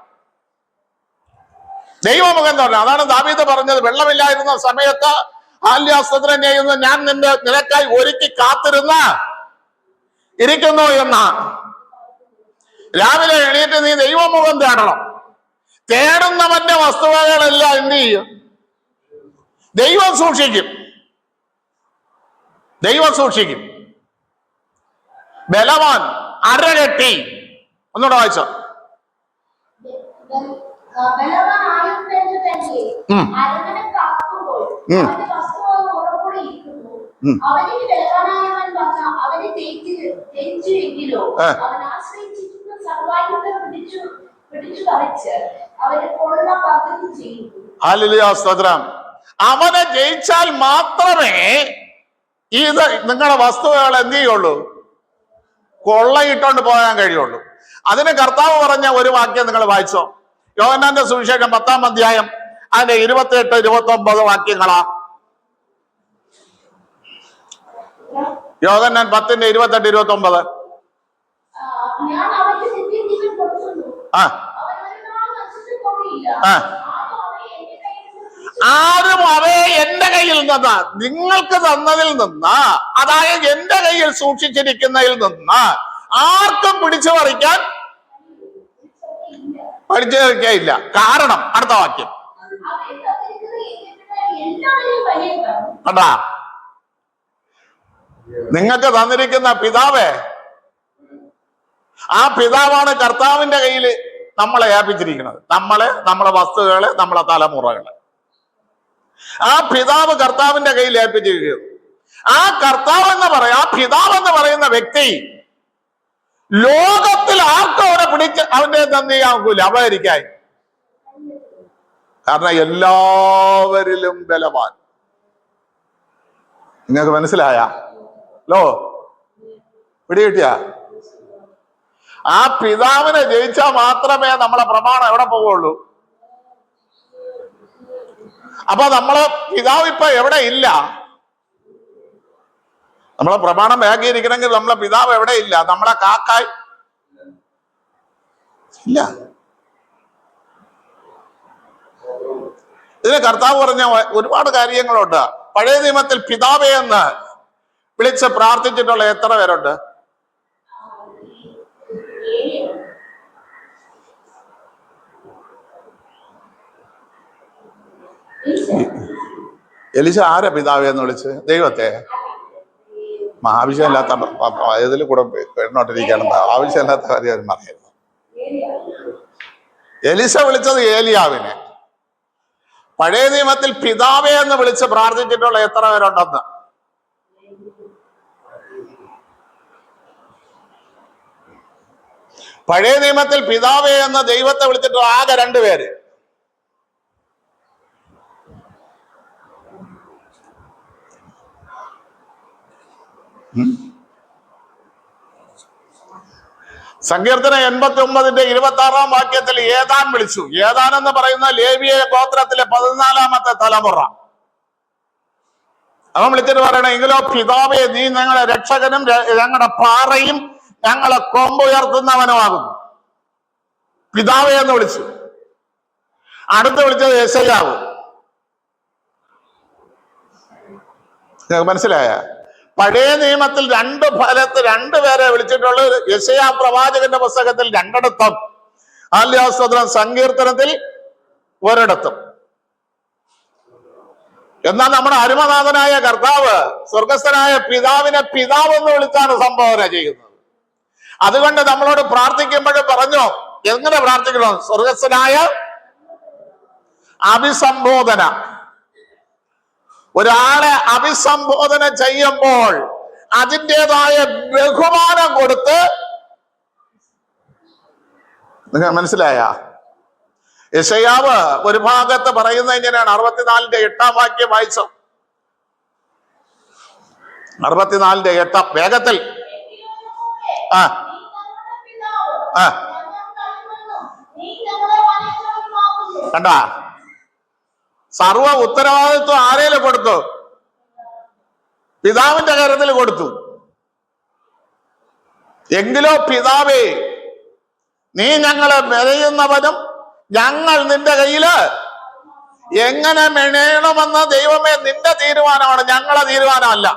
ദൈവമുഖം കാണണം. അതാണ് ദാവീദ് പറഞ്ഞത്, വെള്ളമില്ലായിരുന്ന സമയത്ത് ആല്യാസ്തോത്രം ചെയ്യുന്ന ഞാൻ നിനക്കായി ഒരുക്കി കാത്തിരുന്ന ഇരിക്കുന്നു എന്ന. രാവിലെ എണീറ്റ് നീ ദൈവമുഖം തേടണം. തേടുന്നവന്റെ വസ്തുവകളെല്ലാം എന്ത് ചെയ്യും? ദൈവം സൂക്ഷിക്കും. ദൈവം സൂക്ഷിക്കും. ബലവാൻ അരകെട്ടി. ഒന്നുകൂടെ വായിച്ചോ. ഹല്ലേലൂയ സ്തോത്രം. അവനെ ജയിച്ചാൽ മാത്രമേ ഇത് നിങ്ങളുടെ വസ്തുവകൾ എന്ത് ചെയ്യുള്ളൂ? കൊള്ളയിട്ടോണ്ട് പോകാൻ കഴിയുള്ളൂ. അതിന് കർത്താവ് പറഞ്ഞ ഒരു വാക്യം നിങ്ങൾ വായിച്ചോ. യോഹന്നാന്റെ സുവിശേഷം 10-ാം അധ്യായം അതിന്റെ 28, 29 വാക്യങ്ങളാ. യോഹന്നാൻ 10-ന്റെ 28, 29. ആരും അവയെ എന്റെ കയ്യിൽ നിന്ന്, നിങ്ങൾക്ക് തന്നതിൽ നിന്ന്, അതായത് എന്റെ കയ്യിൽ സൂക്ഷിച്ചിരിക്കുന്നതിൽ നിന്ന് ആർക്കും പിടിച്ചു പറിക്കാൻ പഠിച്ചിരിക്കയില്ല. കാരണം അടുത്ത വാക്യം കണ്ടാ, നിങ്ങൾക്ക് തന്നിരിക്കുന്ന പിതാവേ, ആ പിതാവാണ് കർത്താവിന്റെ കയ്യിൽ നമ്മളെ ഏൽപ്പിച്ചിരിക്കുന്നത്. നമ്മളെ വസ്തുക്കള്, നമ്മളെ തലമുറകള്, ആ പിതാവ് കർത്താവിന്റെ കയ്യിൽ ഏൽപ്പിച്ചിരിക്കുന്നത്. ആ കർത്താവ് എന്ന് പറയാം, ആ പിതാവ് എന്ന് പറയുന്ന വ്യക്തി ലോകത്തിൽ ആർക്കും അവനെ പിടിച്ച് അവന്റെ എന്ത് ചെയ്യാൻ നോക്കൂല, അപഹരിക്കാൻ. കാരണം എല്ലാവരിലും ബലവാൻ. നിങ്ങൾക്ക് മനസ്സിലായോ? പിടികിട്ടിയ? ആ പിതാവിനെ ജയിച്ചാൽ മാത്രമേ നമ്മളെ പ്രമാണം എവിടെ പോവുള്ളൂ. അപ്പൊ നമ്മളെ പിതാവ് ഇപ്പൊ എവിടെ ഇല്ല. നമ്മളെ പ്രമാണം വ്യാഖ്യാനിക്കണമെങ്കിൽ നമ്മളെ പിതാവ് എവിടെ ഇല്ല. നമ്മളെ കാക്കായി ഇല്ല. ഇതിന് കർത്താവ് പറഞ്ഞ ഒരുപാട് കാര്യങ്ങളുണ്ട്. പഴയ നിയമത്തിൽ പിതാവേ എന്ന് വിളിച്ച് പ്രാർത്ഥിച്ചിട്ടുള്ള എത്ര പേരുണ്ട്? എലിശ ആരാ പിതാവേ എന്ന് വിളിച്ച്? ദൈവത്തെ. ആവശ്യമില്ലാത്ത ഇതിൽ കൂടെ പെണ്ണോട്ടിരിക്കുകയാണ്. ആവശ്യമില്ലാത്ത കാര്യം പറയുന്നു. എലിശ വിളിച്ചത് ഏലിയാവിനെ. പഴയ നിയമത്തിൽ പിതാവേ എന്ന് വിളിച്ച് പ്രാർത്ഥിച്ചിട്ടുള്ള എത്ര പേരുണ്ടെന്ന്? പഴയ നിയമത്തിൽ പിതാവേ എന്ന് ദൈവത്തെ വിളിച്ചിട്ട് ആകെ 2 പേര്. സങ്കീർത്തനം 89:26 വാക്യത്തിൽ ഏതാൻ വിളിച്ചു. ഏതാൻ എന്ന് പറയുന്ന ലേവിയ ഗോത്രത്തിലെ 14ാമത്തെ തലമുറ. അവൻ വിളിച്ചിട്ട് പറയണ, എങ്കിലോ പിതാവേ, നീ ഞങ്ങളുടെ രക്ഷകനും ഞങ്ങളുടെ പാറയും ഞങ്ങളെ കൊമ്പുയർത്തുന്നവനുമാകുന്നു. പിതാവേ എന്ന് വിളിച്ചു. അടുത്ത് വിളിച്ചത് യെശയ്യാവ്. മനസ്സിലായ? പഴയ നിയമത്തിൽ 2 ഫലത്ത് 2 പേരെ വിളിച്ചിട്ടുള്ളത്. യെശയ്യാ പ്രവാചകന്റെ പുസ്തകത്തിൽ 2 ആല്യാസ്തോത്രം സങ്കീർത്തനത്തിൽ 1. എന്നാൽ നമ്മുടെ അരുമനാഥനായ കർത്താവ് സ്വർഗസ്ഥനായ പിതാവിനെ പിതാവ് എന്ന് വിളിച്ചാണ് സംബോധന ചെയ്യുന്നത്. അതുകൊണ്ട് നമ്മളോട് പ്രാർത്ഥിക്കുമ്പോഴും പറഞ്ഞു, എങ്ങനെ പ്രാർത്ഥിക്കണം? സ്വർഗസ്ഥനായ അഭിസംബോധന. ഒരാളെ അഭിസംബോധന ചെയ്യുമ്പോൾ അതിൻ്റെതായ ബഹുമാനം കൊടുത്ത്. നിങ്ങൾ മനസ്സിലായ? യെശയ്യാവ് ഒരു ഭാഗത്ത് പറയുന്നത് ഇങ്ങനെയാണ്. 64:8 വാക്യം വായിച്ചോ. 64:8 വേഗത്തിൽ. കണ്ട, സർവ ഉത്തരവാദിത്വം ആരേലും കൊടുത്തു? പിതാവിന്റെ കാര്യത്തിൽ കൊടുത്തു. എങ്കിലോ പിതാവേ, നീ ഞങ്ങളെ മെനയുന്നവനും ഞങ്ങൾ നിന്റെ കയ്യില് എങ്ങനെ മെനയണമെന്ന് ദൈവമേ നിന്റെ തീരുമാനമാണ്, ഞങ്ങളെ തീരുമാനമല്ല.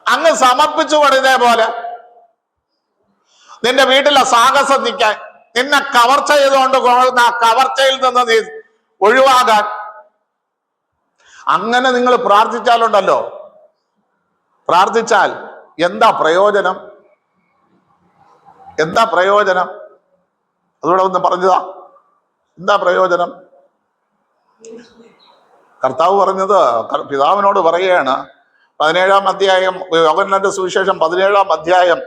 അങ്ങ് സമർപ്പിച്ചു കൊടുത്തേ പോലെ നിന്റെ വീട്ടിലെ സാഹസം നിൽക്കാൻ, നിന്നെ കവർച്ച ചെയ്തുകൊണ്ട് കൊള്ളുന്ന ആ കവർച്ചയിൽ നിന്ന് നീ ഒഴിവാകാൻ. അങ്ങനെ നിങ്ങൾ പ്രാർത്ഥിച്ചാലുണ്ടല്ലോ, പ്രാർത്ഥിച്ചാൽ എന്താ പ്രയോജനം? എന്താ പ്രയോജനം? അതുകൂടെ ഒന്ന് പറഞ്ഞതാ. എന്താ പ്രയോജനം? കർത്താവ് പറഞ്ഞത് പിതാവിനോട് പറയുകയാണ്. 17-ാം അധ്യായം യോഹന്നാന്റെ സുവിശേഷം 17-ാം അധ്യായം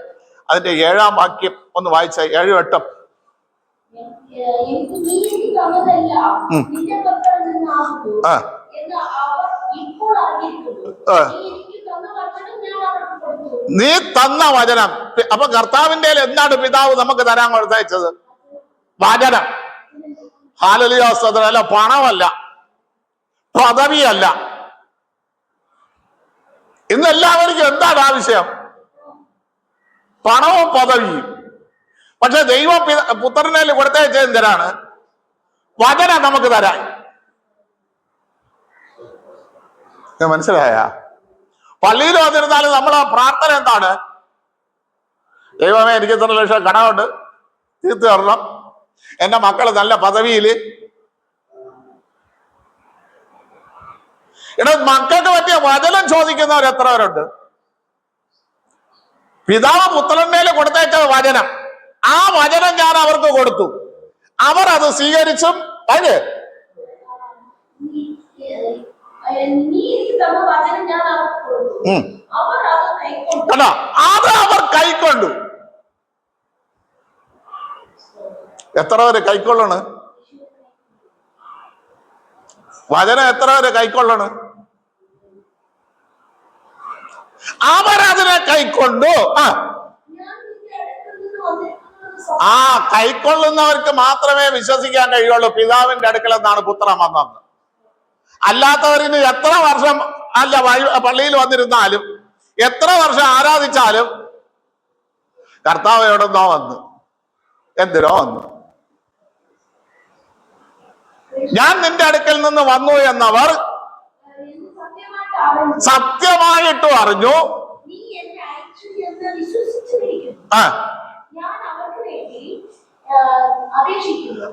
അതിന്റെ 7-ാം വാക്യം ഒന്ന് വായിച്ച. 7-ഉം 8-ഉം. നീ തന്ന വചനം. അപ്പൊ കർത്താവിന്റെ എന്താണ് പിതാവ് നമുക്ക് തരാൻ കൊടുത്തയച്ചത്? വചനം. ഹല്ലേലൂയ. അല്ല, പണമല്ല, പദവിയല്ല. ഇന്ന് എല്ലാവർക്കും എന്താണ് ആവശ്യം? പണവും പദവിയും. പക്ഷെ ദൈവം പുത്രനെ കൊടുത്തയച്ചത് എന്തിനാണ്? വചനം നമുക്ക് തരാൻ. മനസ്സിലായ? പള്ളിയിൽ വന്നിരുന്നാലും നമ്മളെ പ്രാർത്ഥന എന്താണ്? ദൈവമേ എനിക്ക് ഇത്ര ലക്ഷം കടമുണ്ട്, തീർത്തു തരണം, എന്റെ മക്കള് നല്ല പദവിയില്. എടാ, മക്കൾക്ക് പറ്റിയ വചനം ചോദിക്കുന്നവർ എത്ര പേരുണ്ട്? പിതാവ് പുത്രന്മേല് കൊടുത്തേച്ച വചനം, ആ വചനം ഞാൻ അവർക്ക് കൊടുത്തു, അവർ അത് സ്വീകരിച്ചും അത് അത് അവർ കൈക്കൊണ്ടു. എത്ര പേര് കൈക്കൊള്ളണ് വചനം? എത്ര പേര് കൈക്കൊള്ളണ്? അവരതിനെ കൈക്കൊണ്ടു. ആ കൈക്കൊള്ളുന്നവർക്ക് മാത്രമേ വിശ്വസിക്കാൻ കഴിയുള്ളൂ പിതാവിന്റെ അടുക്കൽ എന്നാണ് പുത്രൻ വന്നത്. അല്ലാത്തവരിന് എത്ര വർഷം അല്ല പള്ളിയിൽ വന്നിരുന്നാലും എത്ര വർഷം ആരാധിച്ചാലും കർത്താവ് എവിടെന്നോ വന്നു, എന്തിനോ വന്നു. ഞാൻ നിന്റെ അടുക്കൽ നിന്ന് വന്നു എന്നവർ സത്യമായിട്ടും അറിഞ്ഞു.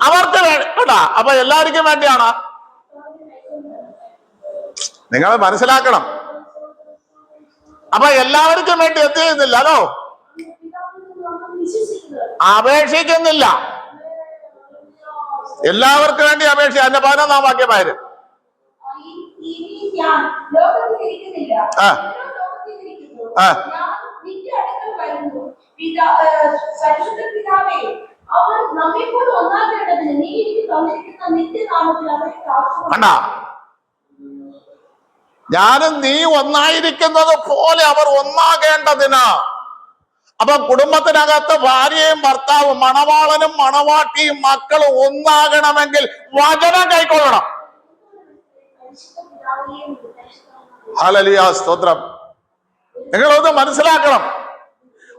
അവർക്ക് കേട്ടാ, അപ്പൊ എല്ലാവർക്കും വേണ്ടിയാണ്. നിങ്ങൾ മനസ്സിലാക്കണം. അപ്പൊ എല്ലാവർക്കും വേണ്ടി എന്ത് ചെയ്യുന്നില്ലല്ലോ, അപേക്ഷിക്കുന്നില്ല. എല്ലാവർക്കും വേണ്ടി അപേക്ഷ. അതിന്റെ 11-ാം വാക്യമാര് കണ്ടാ, ഞാനും നീ ഒന്നായിരിക്കുന്നത് പോലെ അവർ ഒന്നാകേണ്ടതിന്. അപ്പൊ കുടുംബത്തിനകത്ത് ഭാര്യയും ഭർത്താവും മണവാളനും മണവാട്ടിയും മക്കളും ഒന്നാകണമെങ്കിൽ വചനം കൈക്കൊള്ളണം. ഹല്ലേലൂയ, സ്തോത്രം. നിങ്ങളൊന്ന് മനസ്സിലാക്കണം.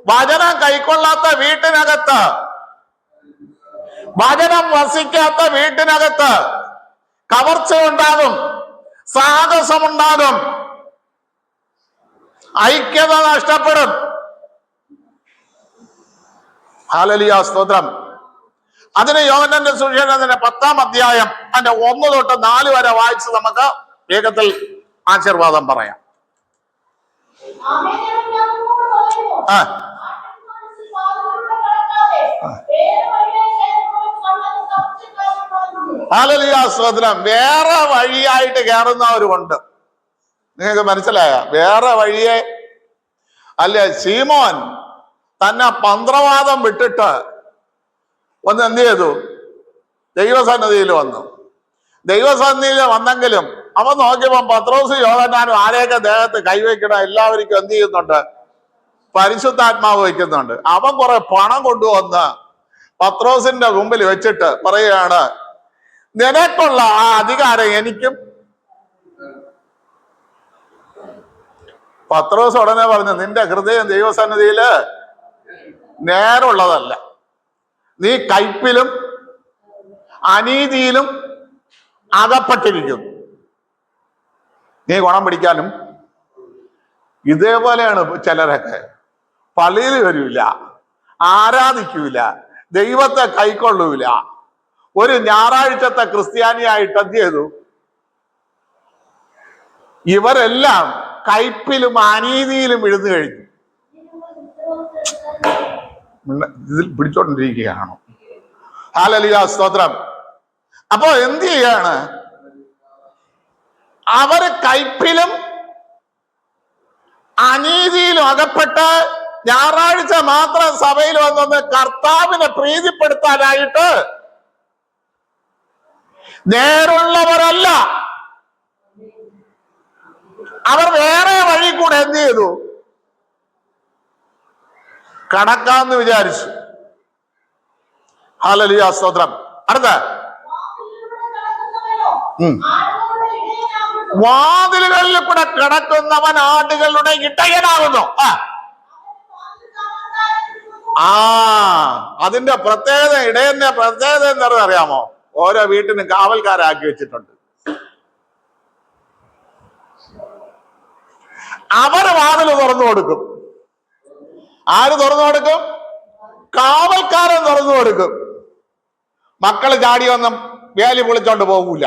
വചനം കൈക്കൊള്ളാത്ത വീട്ടിനകത്ത്, വചനം വസിക്കാത്ത വീട്ടിനകത്ത് കവർച്ച ഉണ്ടാകും, സാഹസമുണ്ടാകും, ഐക്യത നഷ്ടപ്പെടും. ഹല്ലേലൂയ, സ്തോത്രം. അതിന് യോഹന്നാന്റെ സുവിശേഷത്തിന്റെ 10-ാം അധ്യായം അതിന്റെ 1 തൊട്ട് 4 വരെ വായിച്ച് നമുക്ക് വേഗത്തിൽ ആശീർവാദം പറയാം. ഹല്ലേലൂയ, സ്തോത്രം. വേറെ വഴിയായിട്ട് കയറുന്നവരുമുണ്ട്. നിങ്ങൾക്ക് മനസ്സിലായ? വേറെ വഴിയെ അല്ലെ, ശീമോൻ തന്നെ മന്ത്രവാദം വിട്ടിട്ട് ഒന്ന് എന്ത് ചെയ്തു? ദൈവസന്നിധിയിൽ വന്നു. ദൈവസന്നിധിയിൽ വന്നെങ്കിലും അവൻ നോക്കിയപ്പോ പത്രോസ് യോഹന്നാനും ആരെയൊക്കെ ദേഹത്ത് കൈവയ്ക്കണം എല്ലാവർക്കും എന്ത് ചെയ്യുന്നുണ്ട്? പരിശുദ്ധാത്മാവ് വയ്ക്കുന്നുണ്ട്. അവൻ കുറെ പണം കൊണ്ടുവന്ന് പത്രോസിന്റെ മുമ്പിൽ വെച്ചിട്ട് പറയുകയാണ്, നിനക്കുള്ള ആ അധികാരം എനിക്കും. പത്രോസ് ഉടനെ പറഞ്ഞു, നിന്റെ ഹൃദയം ദൈവസന്നിധിയില് നേരുള്ളതല്ല, നീ കയ്പിലും അനീതിയിലും അകപ്പെട്ടിരിക്കുന്നു. നീ ഗുണം പിടിക്കാനും. ഇതേപോലെയാണ് ചിലരൊക്കെ. പള്ളിയിൽ വരില്ല, ആരാധിക്കൂല, ദൈവത്തെ കൈക്കൊള്ളൂല. ഒരു ഞായറാഴ്ചത്തെ ക്രിസ്ത്യാനിയായിട്ട് എന്ത് ചെയ്തു? ഇവരെല്ലാം കയ്പിലും അനീതിയിലും വിഴുന്നു കഴിഞ്ഞു. ഇതിൽ പിടിച്ചോണ്ടിരിക്കുകയാണോ? ഹല്ലേലൂയ, സ്തോത്രം. അപ്പോ എന്ത് ചെയ്യാണ്? അവര് കയ്പിലും അനീതിയിലും അകപ്പെട്ട് ഞായറാഴ്ച മാത്രം സഭയിൽ വന്നൊന്ന് കർത്താവിനെ പ്രീതിപ്പെടുത്താനായിട്ട് നേരുള്ളവരല്ല. അവർ വേറെ വഴി കൂടെ എന്ത് ചെയ്തു? കടക്കാന്ന് വിചാരിച്ചു. ഹല്ലേലൂയ, സ്തോത്രം. അടുത്ത വാതിലുകളിൽ കൂടെ കിടക്കുന്നവൻ ആടുകളുടെ ഇടയനാകുന്നു. അതിന്റെ പ്രത്യേകത, ഇടയന്റെ പ്രത്യേകത എന്താണെന്ന് അറിയാമോ? ഓരോ വീട്ടിനും കാവൽക്കാരാക്കി വെച്ചിട്ടുണ്ട്. അവര് വാതിൽ തുറന്നു കൊടുക്കും. ആര് തുറന്നു കൊടുക്കും? കാവൽക്കാരൻ തുറന്നു കൊടുക്കും. മക്കള് ചാടി വന്നും വേലി പൊളിച്ചോണ്ട് പോകൂല.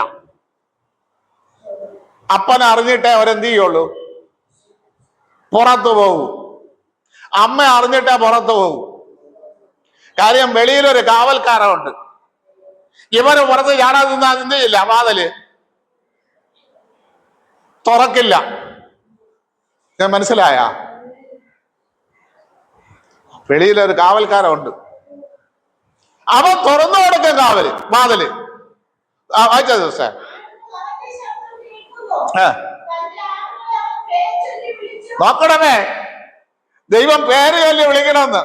അപ്പൻ അറിഞ്ഞിട്ടേ അവരെന്ത് ചെയ്യുള്ളൂ, പുറത്തു പോകൂ. അമ്മ അറിഞ്ഞിട്ടേ പുറത്തു പോകൂ. കാര്യം വെളിയിലൊരു കാവൽക്കാരുണ്ട്. ഇവര് പുറത്ത് ചാടാൻ നിന്നാൽ എന്ത് ചെയ്യില്ല, വാതില് തുറക്കില്ല. മനസ്സിലായ? വെളിയിലൊരു കാവൽക്കാരുണ്ട്, അവൻ തുറന്നു കൊടുക്കും വാതില്. വായിച്ച ദിവസം നോക്കണമേ, ദൈവം പേര് ചൊല്ലി വിളിക്കണമെന്ന്.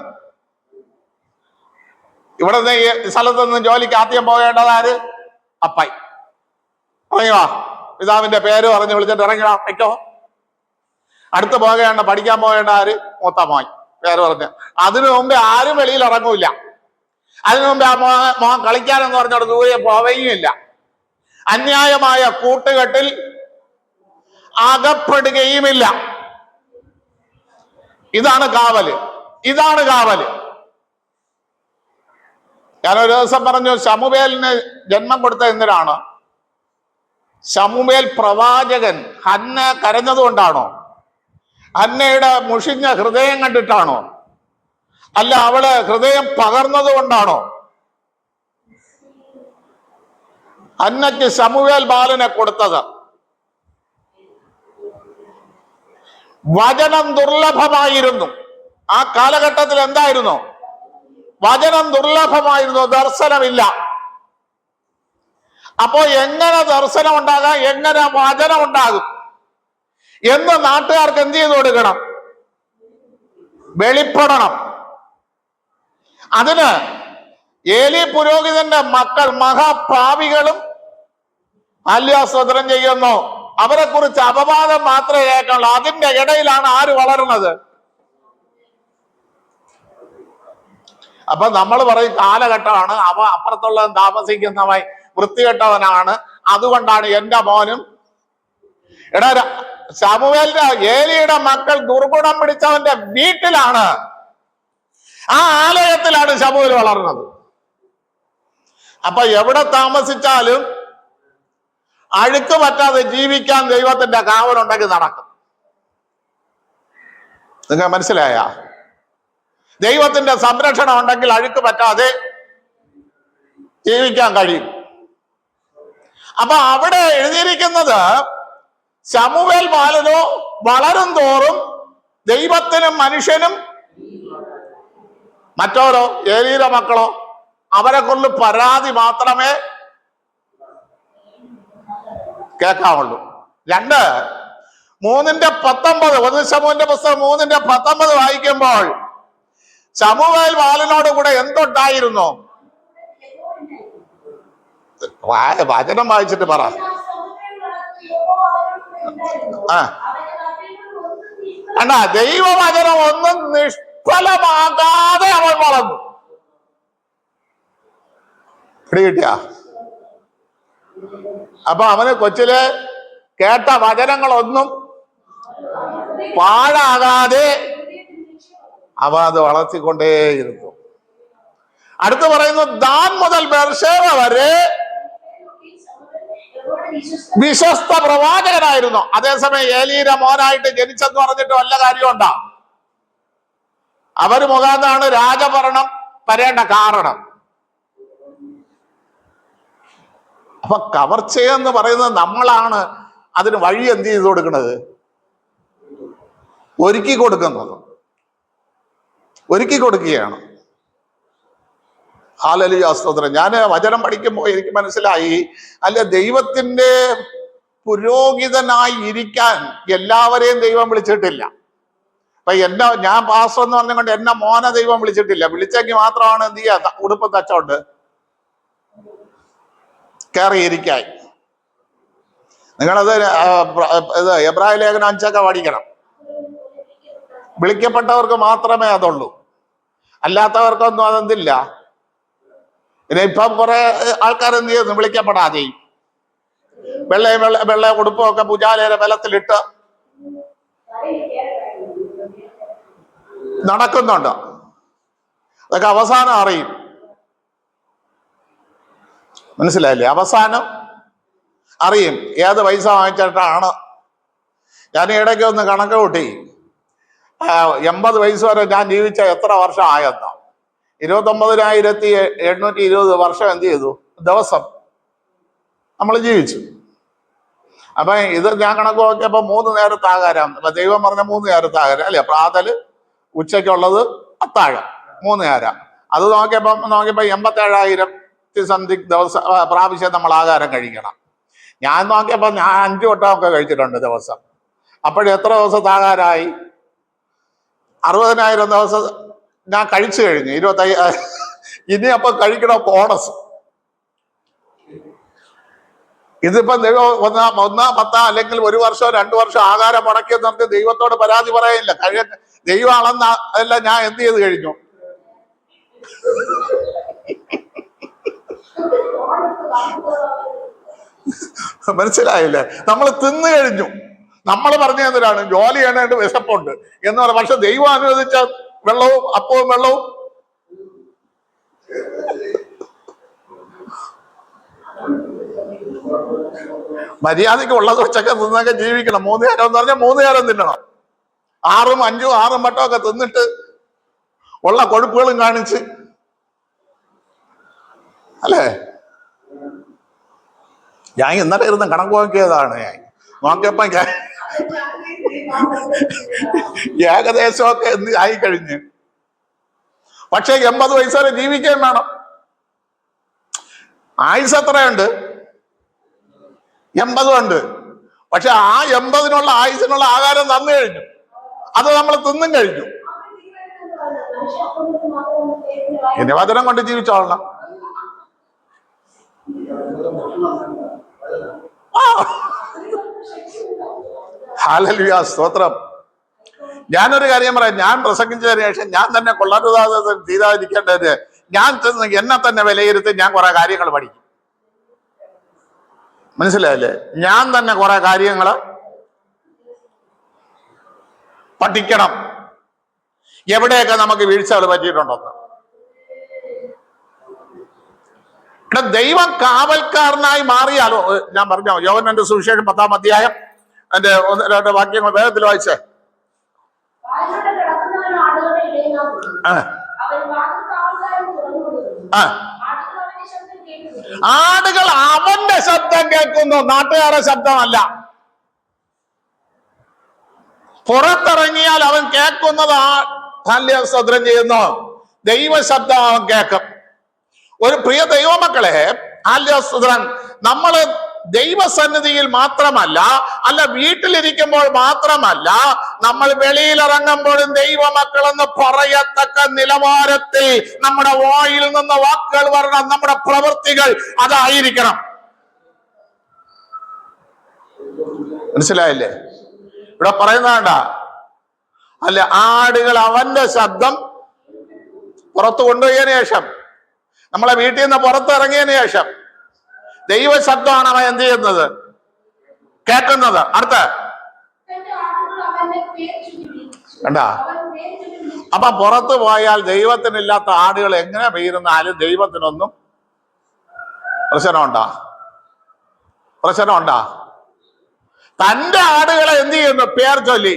ഇവിടെ ഈ സ്ഥലത്തുനിന്ന് ജോലിക്ക് ആദ്യം പോകേണ്ടത് ആര്? അപ്പായി. ഇറങ്ങിവാ, പിതാവിന്റെ പേര് പറഞ്ഞ് വിളിച്ചിട്ട് ഇറങ്ങിവാ, വയ്ക്കോ. അടുത്ത് പോകേണ്ട, പഠിക്കാൻ പോകേണ്ട ആര്? മൂത്തമായി പേര് പറഞ്ഞ്. അതിനു മുമ്പേ ആരും വെളിയിൽ ഇറങ്ങൂല. അതിനു മുമ്പേ ആ മോൻ കളിക്കാനെന്ന് പറഞ്ഞോട് ദൂരെ പോവുകയുമില്ല. അന്യായമായ കൂട്ടുകെട്ടിൽ അകപ്പെടുകയുമില്ല. ഇതാണ് കാവല്. ഇതാണ് കാവല്. ഞാനൊരു ദിവസം പറഞ്ഞു, ശമൂവേലിന് ജന്മം കൊടുത്ത എന്തിനാണ്? ശമൂവേൽ പ്രവാചകൻ ഹന്ന കരഞ്ഞതുകൊണ്ടാണോ? ഹന്നയുടെ മുഷിഞ്ഞ ഹൃദയം കണ്ടിട്ടാണോ? അല്ല, അവള് ഹൃദയം പകർന്നത് കൊണ്ടാണോ? ഹന്നയ്ക്ക് ശമൂവേൽ ബാലനെ കൊടുത്തത് വചനം ദുർലഭമായിരുന്നു. ആ കാലഘട്ടത്തിൽ എന്തായിരുന്നു? വചനം ദുർലഭമായിരുന്നു, ദർശനമില്ല. അപ്പോ എങ്ങനെ ദർശനം ഉണ്ടാകാം, എങ്ങനെ വചനം ഉണ്ടാകും എന്ന് നാട്ടുകാർക്ക് എന്ത് ചെയ്തു കൊടുക്കണം? വെളിപ്പെടണം. അതിന് ഏലി പുരോഹിതന്റെ മക്കൾ മഹാപാപികളും അല്യാസ്വത്രം ചെയ്യുന്നു. അവരെ കുറിച്ച് അപവാദം മാത്രമേ കേൾക്കുള്ളൂ. അതിന്റെ ഇടയിലാണ് ആര് വളരുന്നത്? അപ്പൊ നമ്മൾ പറയും കാലഘട്ടമാണ്, അവ അപ്പുറത്തുള്ള താമസിക്കുന്നവൻ വൃത്തികെട്ടവനാണ്, അതുകൊണ്ടാണ് എന്റെ മോനും. എടാ, ശമൂവേലിന്റെ ഏലിയുടെ മക്കൾ ദുർഗുണം പിടിച്ചവന്റെ വീട്ടിലാണ്, ആ ആലയത്തിലാണ് ശമൂവേൽ വളർന്നത്. അപ്പൊ എവിടെ താമസിച്ചാലും അഴുക്ക് പറ്റാതെ ജീവിക്കാൻ ദൈവത്തിന്റെ കാവലുണ്ടെങ്കിൽ നടക്കും. നിങ്ങൾ മനസ്സിലായ? ദൈവത്തിന്റെ സംരക്ഷണം ഉണ്ടെങ്കിൽ അഴുക്ക് പറ്റാതെ ജീവിക്കാൻ കഴിയും. അപ്പൊ അവിടെ എഴുതിയിരിക്കുന്നത്, ശമൂവേൽ ബാലനോ വളരും തോറും ദൈവത്തിനും മനുഷ്യനും, മറ്റോരോ ഏലിയുടെ മക്കളോ, അവരെ കൊണ്ട് പരാതി മാത്രമേ കേൾക്കാവുള്ളൂ. 2:3-19 1 ശമൂവേലിന്റെ പുസ്തകം 3:19 വായിക്കുമ്പോൾ ശമൂവേൽ ബാലനോട് കൂടെ എന്തുണ്ടായിരുന്നു? വചനം വായിച്ചിട്ട് പറ. അണ്ടാ, ദൈവവചനം ഒന്നും നിഷ്ഫലമാകാതെ അവൻ വളർന്നു. കിട്ടിയ അപ്പൊ അവന് കൊച്ചിലെ കേട്ട വചനങ്ങളൊന്നും പാഴാകാതെ അവ അത് വളർത്തിക്കൊണ്ടേയിരുന്നു. അടുത്ത് പറയുന്നു, ദാൻ മുതൽ ബേർശേബ വരെ വിശ്വസ്ത പ്രവാചകനായിരുന്നു. അതേസമയം ഏലിയുടെ മോനായിട്ട് ജനിച്ചെന്ന് പറഞ്ഞിട്ട് വല്ല കാര്യമുണ്ടാ? അവര് മുഖാന്താണ് രാജഭരണം വരേണ്ട കാരണം. അപ്പൊ കവർച്ചയെന്ന് പറയുന്നത് നമ്മളാണ് അതിന് വഴി എന്ത് ചെയ്തു കൊടുക്കുന്നത്? ഒരുക്കി കൊടുക്കുകയാണ്. ഹല്ലേലൂയ, സ്തോത്രം. ഞാൻ വചനം പഠിക്കുമ്പോൾ എനിക്ക് മനസ്സിലായി, അല്ല, ദൈവത്തിന്റെ പുരോഹിതനായി ഇരിക്കാൻ എല്ലാവരെയും ദൈവം വിളിച്ചിട്ടില്ല. അപ്പൊ ഞാൻ പാസ്റ്റർ എന്ന് പറഞ്ഞുകൊണ്ട് എന്നെ മോനെ ദൈവം വിളിച്ചിട്ടില്ല. വിളിച്ചെങ്കിൽ മാത്രമാണ് എന്ത് ചെയ്യാ, ഉടുപ്പ് തച്ചോണ്ട് കയറിയിരിക്കാൻ. നിങ്ങളത് എബ്രായ ലേഖനം 5 പഠിക്കണം. വിളിക്കപ്പെട്ടവർക്ക് മാത്രമേ അതുള്ളൂ, അല്ലാത്തവർക്കൊന്നും അതെന്തില്ല. പിന്നെ ഇപ്പം കുറെ ആൾക്കാർ എന്ത് ചെയ്യുന്നു? വിളിക്കപ്പെടാതെ വെള്ള ഉടുപ്പൊക്കെ പൂജാലയുടെ ബലത്തിലിട്ട് നടക്കുന്നുണ്ട്. അതൊക്കെ അവസാനം അറിയും. മനസ്സിലായില്ലേ? അവസാനം അറിയും ഏത് പൈസ വാങ്ങിച്ചിട്ടാണ്. ഞാൻ ഇടയ്ക്ക് ഒന്ന് കണക്ക് കൂട്ടി, 80 വയസ്സ് വരെ ഞാൻ ജീവിച്ച എത്ര വർഷം ആയെന്നാ. 29,820 വർഷം എന്ത് ചെയ്തു? ദിവസം നമ്മൾ ജീവിച്ചു. അപ്പൊ ഇത് ഞാൻ കണക്ക് നോക്കിയപ്പോ 3 നേരത്തെ ആഹാരം. ദൈവം പറഞ്ഞ 3 നേരത്തെ ആഹാരം അല്ലെ? പ്രാതല്, ഉച്ചയ്ക്കുള്ളത്, അത്താഴം, 3 നേരം. അത് നോക്കിയപ്പോ 87,000 സംതിങ് ദിവസം പ്രാവശ്യം നമ്മൾ ആഹാരം കഴിക്കണം. ഞാൻ നോക്കിയപ്പോ ഞാൻ 5 വട്ടമൊക്കെ കഴിച്ചിട്ടുണ്ട് ദിവസം. അപ്പോഴെത്ര ദിവസത്തെ ആഹാരമായി? 60,000 ദിവസം ഞാൻ കഴിച്ചു കഴിഞ്ഞു. 25 ഇനി അപ്പൊ കഴിക്കണ ബോണസ്. ഇതിപ്പോ ദൈവം ഒന്നാം 10 അല്ലെങ്കിൽ 1 വർഷമോ 2 വർഷം ആഹാരം മുടക്കിയെന്ന് നമുക്ക് ദൈവത്തോട് പരാതി പറയില്ല. ദൈവം അളന്ന അതെല്ലാം ഞാൻ എന്ത് ചെയ്ത് കഴിഞ്ഞു? മനസ്സിലായില്ലേ? നമ്മൾ തിന്നു കഴിഞ്ഞു. നമ്മൾ പറഞ്ഞു തന്നതാണ് ജോലി ചെയ്യാനായിട്ട് വിശപ്പുണ്ട് എന്ന് പറയാം. പക്ഷെ ദൈവം അനുവദിച്ച വെള്ളവും അപ്പവും വെള്ളവും മര്യാദയ്ക്ക് ഉള്ളത് വെച്ചൊക്കെ തിന്നൊക്കെ ജീവിക്കണം. 3 നേരം എന്ന് പറഞ്ഞാൽ 3 നേരം തിന്നണം. 6ഉം 5ഉം 6ഉം വട്ടമൊക്കെ തിന്നിട്ട് ഉള്ള കൊഴുപ്പുകളും കാണിച്ച് അല്ലേ? ഞാൻ ഇന്നലെ ഇരുന്ന് കണക്ക് നോക്കിയതാണ്. ഞാൻ നോക്കിയപ്പോ ഏകദേശമൊക്കെ എന്ത് ആയിക്കഴിഞ്ഞ്. പക്ഷെ 80 വയസ്സ് വരെ ജീവിക്കുകയും വേണം. ആയുസ് എത്രയുണ്ട്? 80 ഉണ്ട്. പക്ഷെ ആ 80-നുള്ള ആയുസിനുള്ള ആഹാരം തന്നു കഴിഞ്ഞു. അത് നമ്മൾ തിന്നും കഴിഞ്ഞു. എന്റെ വചനം കൊണ്ട് ജീവിച്ചോളണം. ഹല്ലേലൂയ, സ്തോത്രം. ഞാനൊരു കാര്യം പറയാം. ഞാൻ പ്രസംഗിച്ചതിന് ശേഷം ഞാൻ തന്നെ കൊള്ളരുതാതെ ചെയ്താതിരിക്കേണ്ടത്, ഞാൻ എന്നെ തന്നെ വിലയിരുത്തി ഞാൻ കുറെ കാര്യങ്ങൾ പഠിക്കും. മനസ്സിലായില്ലേ? ഞാൻ തന്നെ കുറെ കാര്യങ്ങൾ പഠിക്കണം. എവിടെയൊക്കെ നമുക്ക് വീഴ്ചകൾ പറ്റിയിട്ടുണ്ടെന്ന്. ഇവിടെ ദൈവം കാവൽക്കാരനായി മാറിയാലോ. ഞാൻ പറഞ്ഞോ, യോഹന്നാന്റെ സുവിശേഷം 10-ാം അധ്യായം അതിന്റെ 1-2 വാക്യങ്ങൾ വേഗത്തിൽ വായിച്ചേ. ആടുകൾ അവന്റെ ശബ്ദം കേൾക്കുന്നു, നാട്ടുകാരുടെ ശബ്ദമല്ല. പുറത്തിറങ്ങിയാൽ അവൻ കേൾക്കുന്നത് സ്വതന്ത്രം ചെയ്യുന്നു, ദൈവശബ്ദം അവൻ കേൾക്കും. ഒരു പ്രിയ ദൈവമക്കളെ, ആല്യസുദ്രൻ, നമ്മള് ദൈവസന്നിധിയിൽ മാത്രമല്ല, അല്ല വീട്ടിലിരിക്കുമ്പോൾ മാത്രമല്ല, നമ്മൾ വെളിയിലിറങ്ങുമ്പോഴും ദൈവമക്കളെന്ന് പറയത്തക്ക നിലവാരത്തിൽ നമ്മുടെ വായിൽ നിന്ന് വാക്കുകൾ വരണം. നമ്മുടെ പ്രവൃത്തികൾ അതായിരിക്കണം. മനസ്സിലായില്ലേ? ഇവിടെ പറയുന്നതാണ്ട അല്ലെ, ആടുകൾ അവന്റെ ശബ്ദം പുറത്തു കൊണ്ടുപോയതിനു ശേഷം, നമ്മളെ വീട്ടിൽ നിന്ന് പുറത്തിറങ്ങിയതിനു ശേഷം ദൈവശബ്ദമാണ് അവൻ എന്ത് ചെയ്യുന്നത്? കേൾക്കുന്നത്. അടുത്ത കണ്ട. അപ്പൊ പുറത്തു പോയാൽ ദൈവത്തിനില്ലാത്ത ആടുകൾ എങ്ങനെ പെയ്യുന്നാലും ദൈവത്തിനൊന്നും പ്രശ്നമുണ്ടാ? പ്രശ്നമുണ്ടാ? തന്റെ ആടുകളെ എന്ത് ചെയ്യുന്നു? പേർ ചൊല്ലി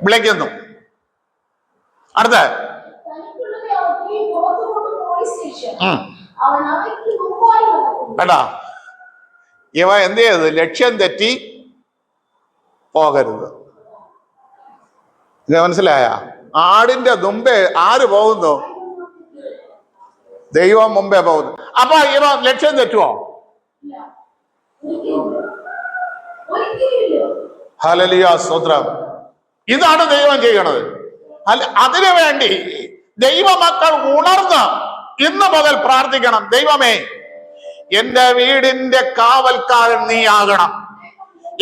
വിളിക്കുന്നു. അടുത്ത കേട്ടാ, ഇവ എന്ത് ചെയ്തത്? ലക്ഷ്യം തെറ്റി പോകരുത്. ഇത് മനസ്സിലായ? ആടിന്റെ മുമ്പേ ആര് പോകുന്നു? ദൈവം മുമ്പേ പോകുന്നു. അപ്പൊ ഇവ ലക്ഷ്യം തെറ്റുവോ? ഹല്ലേലൂയ, സ്തോത്രം. ഇതാണ് ദൈവം ചെയ്യണത്. അതിനു വേണ്ടി ദൈവമക്കൾ ഉണർന്ന് ഇന്ന് മുതൽ പ്രാർത്ഥിക്കണം. ദൈവമേ, എന്റെ വീടിന്റെ കാവൽക്കാരൻ നീ ആകണം,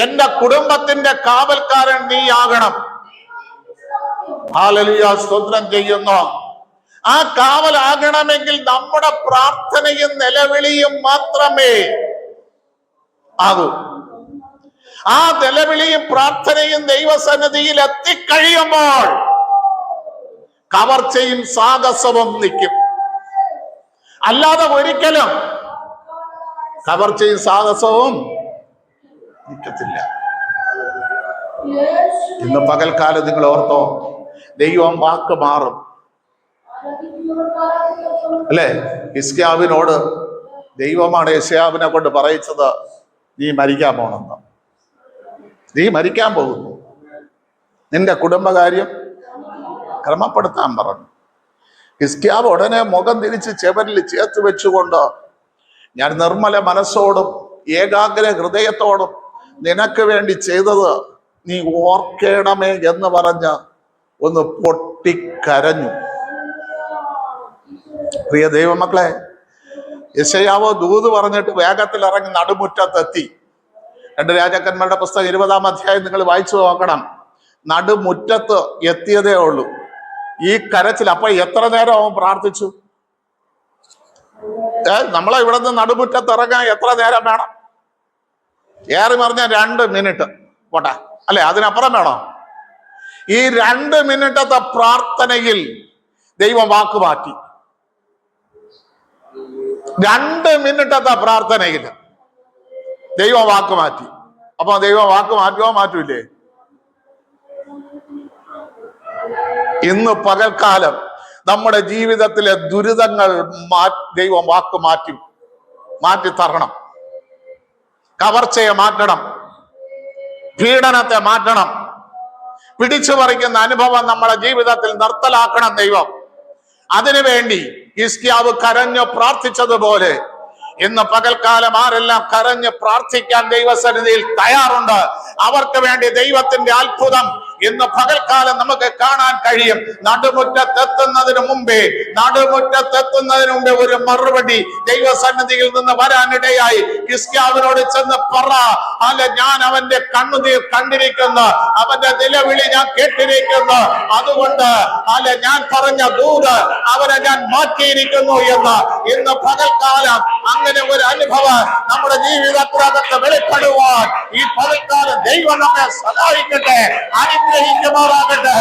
എന്റെ കുടുംബത്തിന്റെ കാവൽക്കാരൻ നീ ആകണം. ഹല്ലേലൂയ, സ്തോത്രം ചെയ്യുന്നു. ആ കാവലാകണമെങ്കിൽ നമ്മുടെ പ്രാർത്ഥനയും നിലവിളിയും മാത്രമേ ആകൂ. ആ നിലവിളിയും പ്രാർത്ഥനയും ദൈവസന്നിധിയിൽ എത്തിക്കഴിയുമ്പോൾ കവർച്ചയും സാഹസവും നിൽക്കും. അല്ലാതെ ഒരിക്കലും കവർച്ചയും സാഹസവും നിൽക്കത്തില്ല. ഇന്ന് പകൽക്കാലം നിങ്ങൾ ഓർത്തോ, ദൈവം വാക്ക് മാറും. അല്ലെ? ഹിസ്കിയാവിനോട് ദൈവമാണ് യെശയ്യാവിനെ കൊണ്ട് പറയിച്ചത്, നീ മരിക്കാൻ പോണെന്ന്. നീ മരിക്കാൻ പോകുന്നു, നിന്റെ കുടുംബകാര്യം ക്രമപ്പെടുത്താൻ പറഞ്ഞു. ഹിസ്കിയാവ് ഉടനെ മുഖം തിരിച്ച് ചെവരിൽ ചേർത്ത് വെച്ചുകൊണ്ട്, ഞാൻ നിർമ്മല മനസ്സോടും ഏകാഗ്ര ഹൃദയത്തോടും നിനക്ക് വേണ്ടി ചെയ്തത് നീ ഓർക്കേണമേ എന്ന് പറഞ്ഞ് ഒന്ന് പൊട്ടിക്കരഞ്ഞു. പ്രിയ ദൈവമക്കളെ, യെശയ്യാവ് ദൂത് പറഞ്ഞിട്ട് വേഗത്തിൽ ഇറങ്ങി നടുമുറ്റത്തെത്തി. 2 രാജാക്കന്മാരുടെ പുസ്തകം 20-ാം അധ്യായം നിങ്ങൾ വായിച്ചു നോക്കണം. നടുമുറ്റത്ത് എത്തിയതേ ഉള്ളൂ. ഈ കരച്ചിൽ. അപ്പൊ എത്ര നേരം അവൻ പ്രാർത്ഥിച്ചു? നമ്മളെ ഇവിടെ നിന്ന് നടുമുറ്റത്ത് ഇറങ്ങാൻ എത്ര നേരം വേണം? ഏറി പറഞ്ഞ 2 മിനിറ്റ് പോട്ടെ, അല്ലെ? അതിനപ്പുറം വേണോ? ഈ 2 മിനിറ്റത്തെ പ്രാർത്ഥനയിൽ ദൈവം വാക്ക് മാറ്റി. 2 മിനിറ്റത്തെ പ്രാർത്ഥനയിൽ ദൈവം വാക്ക് മാറ്റി. അപ്പൊ ദൈവം വാക്ക് മാറ്റുമോ? മാറ്റൂലേ? ഇന്ന് പകൽക്കാലം നമ്മുടെ ജീവിതത്തിലെ ദുരിതങ്ങൾ ദൈവം വാക്ക് മാറ്റി തരണം. കവർച്ചയെ മാറ്റണം, പീഡനത്തെ മാറ്റണം, പിടിച്ചു പറിക്കുന്ന അനുഭവം നമ്മുടെ ജീവിതത്തിൽ നിർത്തലാക്കണം ദൈവം. അതിനുവേണ്ടി ഹിസ്കിയാവ് കരഞ്ഞു പ്രാർത്ഥിച്ചതുപോലെ ഇന്ന് പകൽക്കാലം ആരെല്ലാം കരഞ്ഞ് പ്രാർത്ഥിക്കാൻ ദൈവസന്നിധിയിൽ തയ്യാറുണ്ട്, അവർക്ക് വേണ്ടി ദൈവത്തിന്റെ അത്ഭുതം ഇന്ന് പകൽക്കാലം നമുക്ക് കാണാൻ കഴിയും. നടുമുറ്റത്തെത്തുന്നതിന് മുമ്പേ ഒരു മറുപടി ദൈവസന്നിധിയിൽ നിന്ന് വരാനിടയായി. ഹിസ്കിയാവിനോട് ചെന്ന് പറ, അല്ല, ഞാൻ അവന്റെ കണ്ണുനീർ കണ്ടിരിക്കുന്നു, അവന്റെ നിലവിളി ഞാൻ കേട്ടിരിക്കുന്നു, അതുകൊണ്ട് അല്ല, ഞാൻ പറഞ്ഞ ദൂത് അവരെ ഞാൻ മാറ്റിയിരിക്കുന്നു എന്ന്. ഇന്ന് പകൽക്കാലം അങ്ങനെ ഒരു അനുഭവം നമ്മുടെ ജീവിതത്തിനകത്ത് വെളിപ്പെടുവാൻ ഈ പകൽക്കാലം ദൈവം നമ്മെ സഹായിക്കട്ടെ, അനുഗ്രഹിക്കുമാറാകട്ടെ.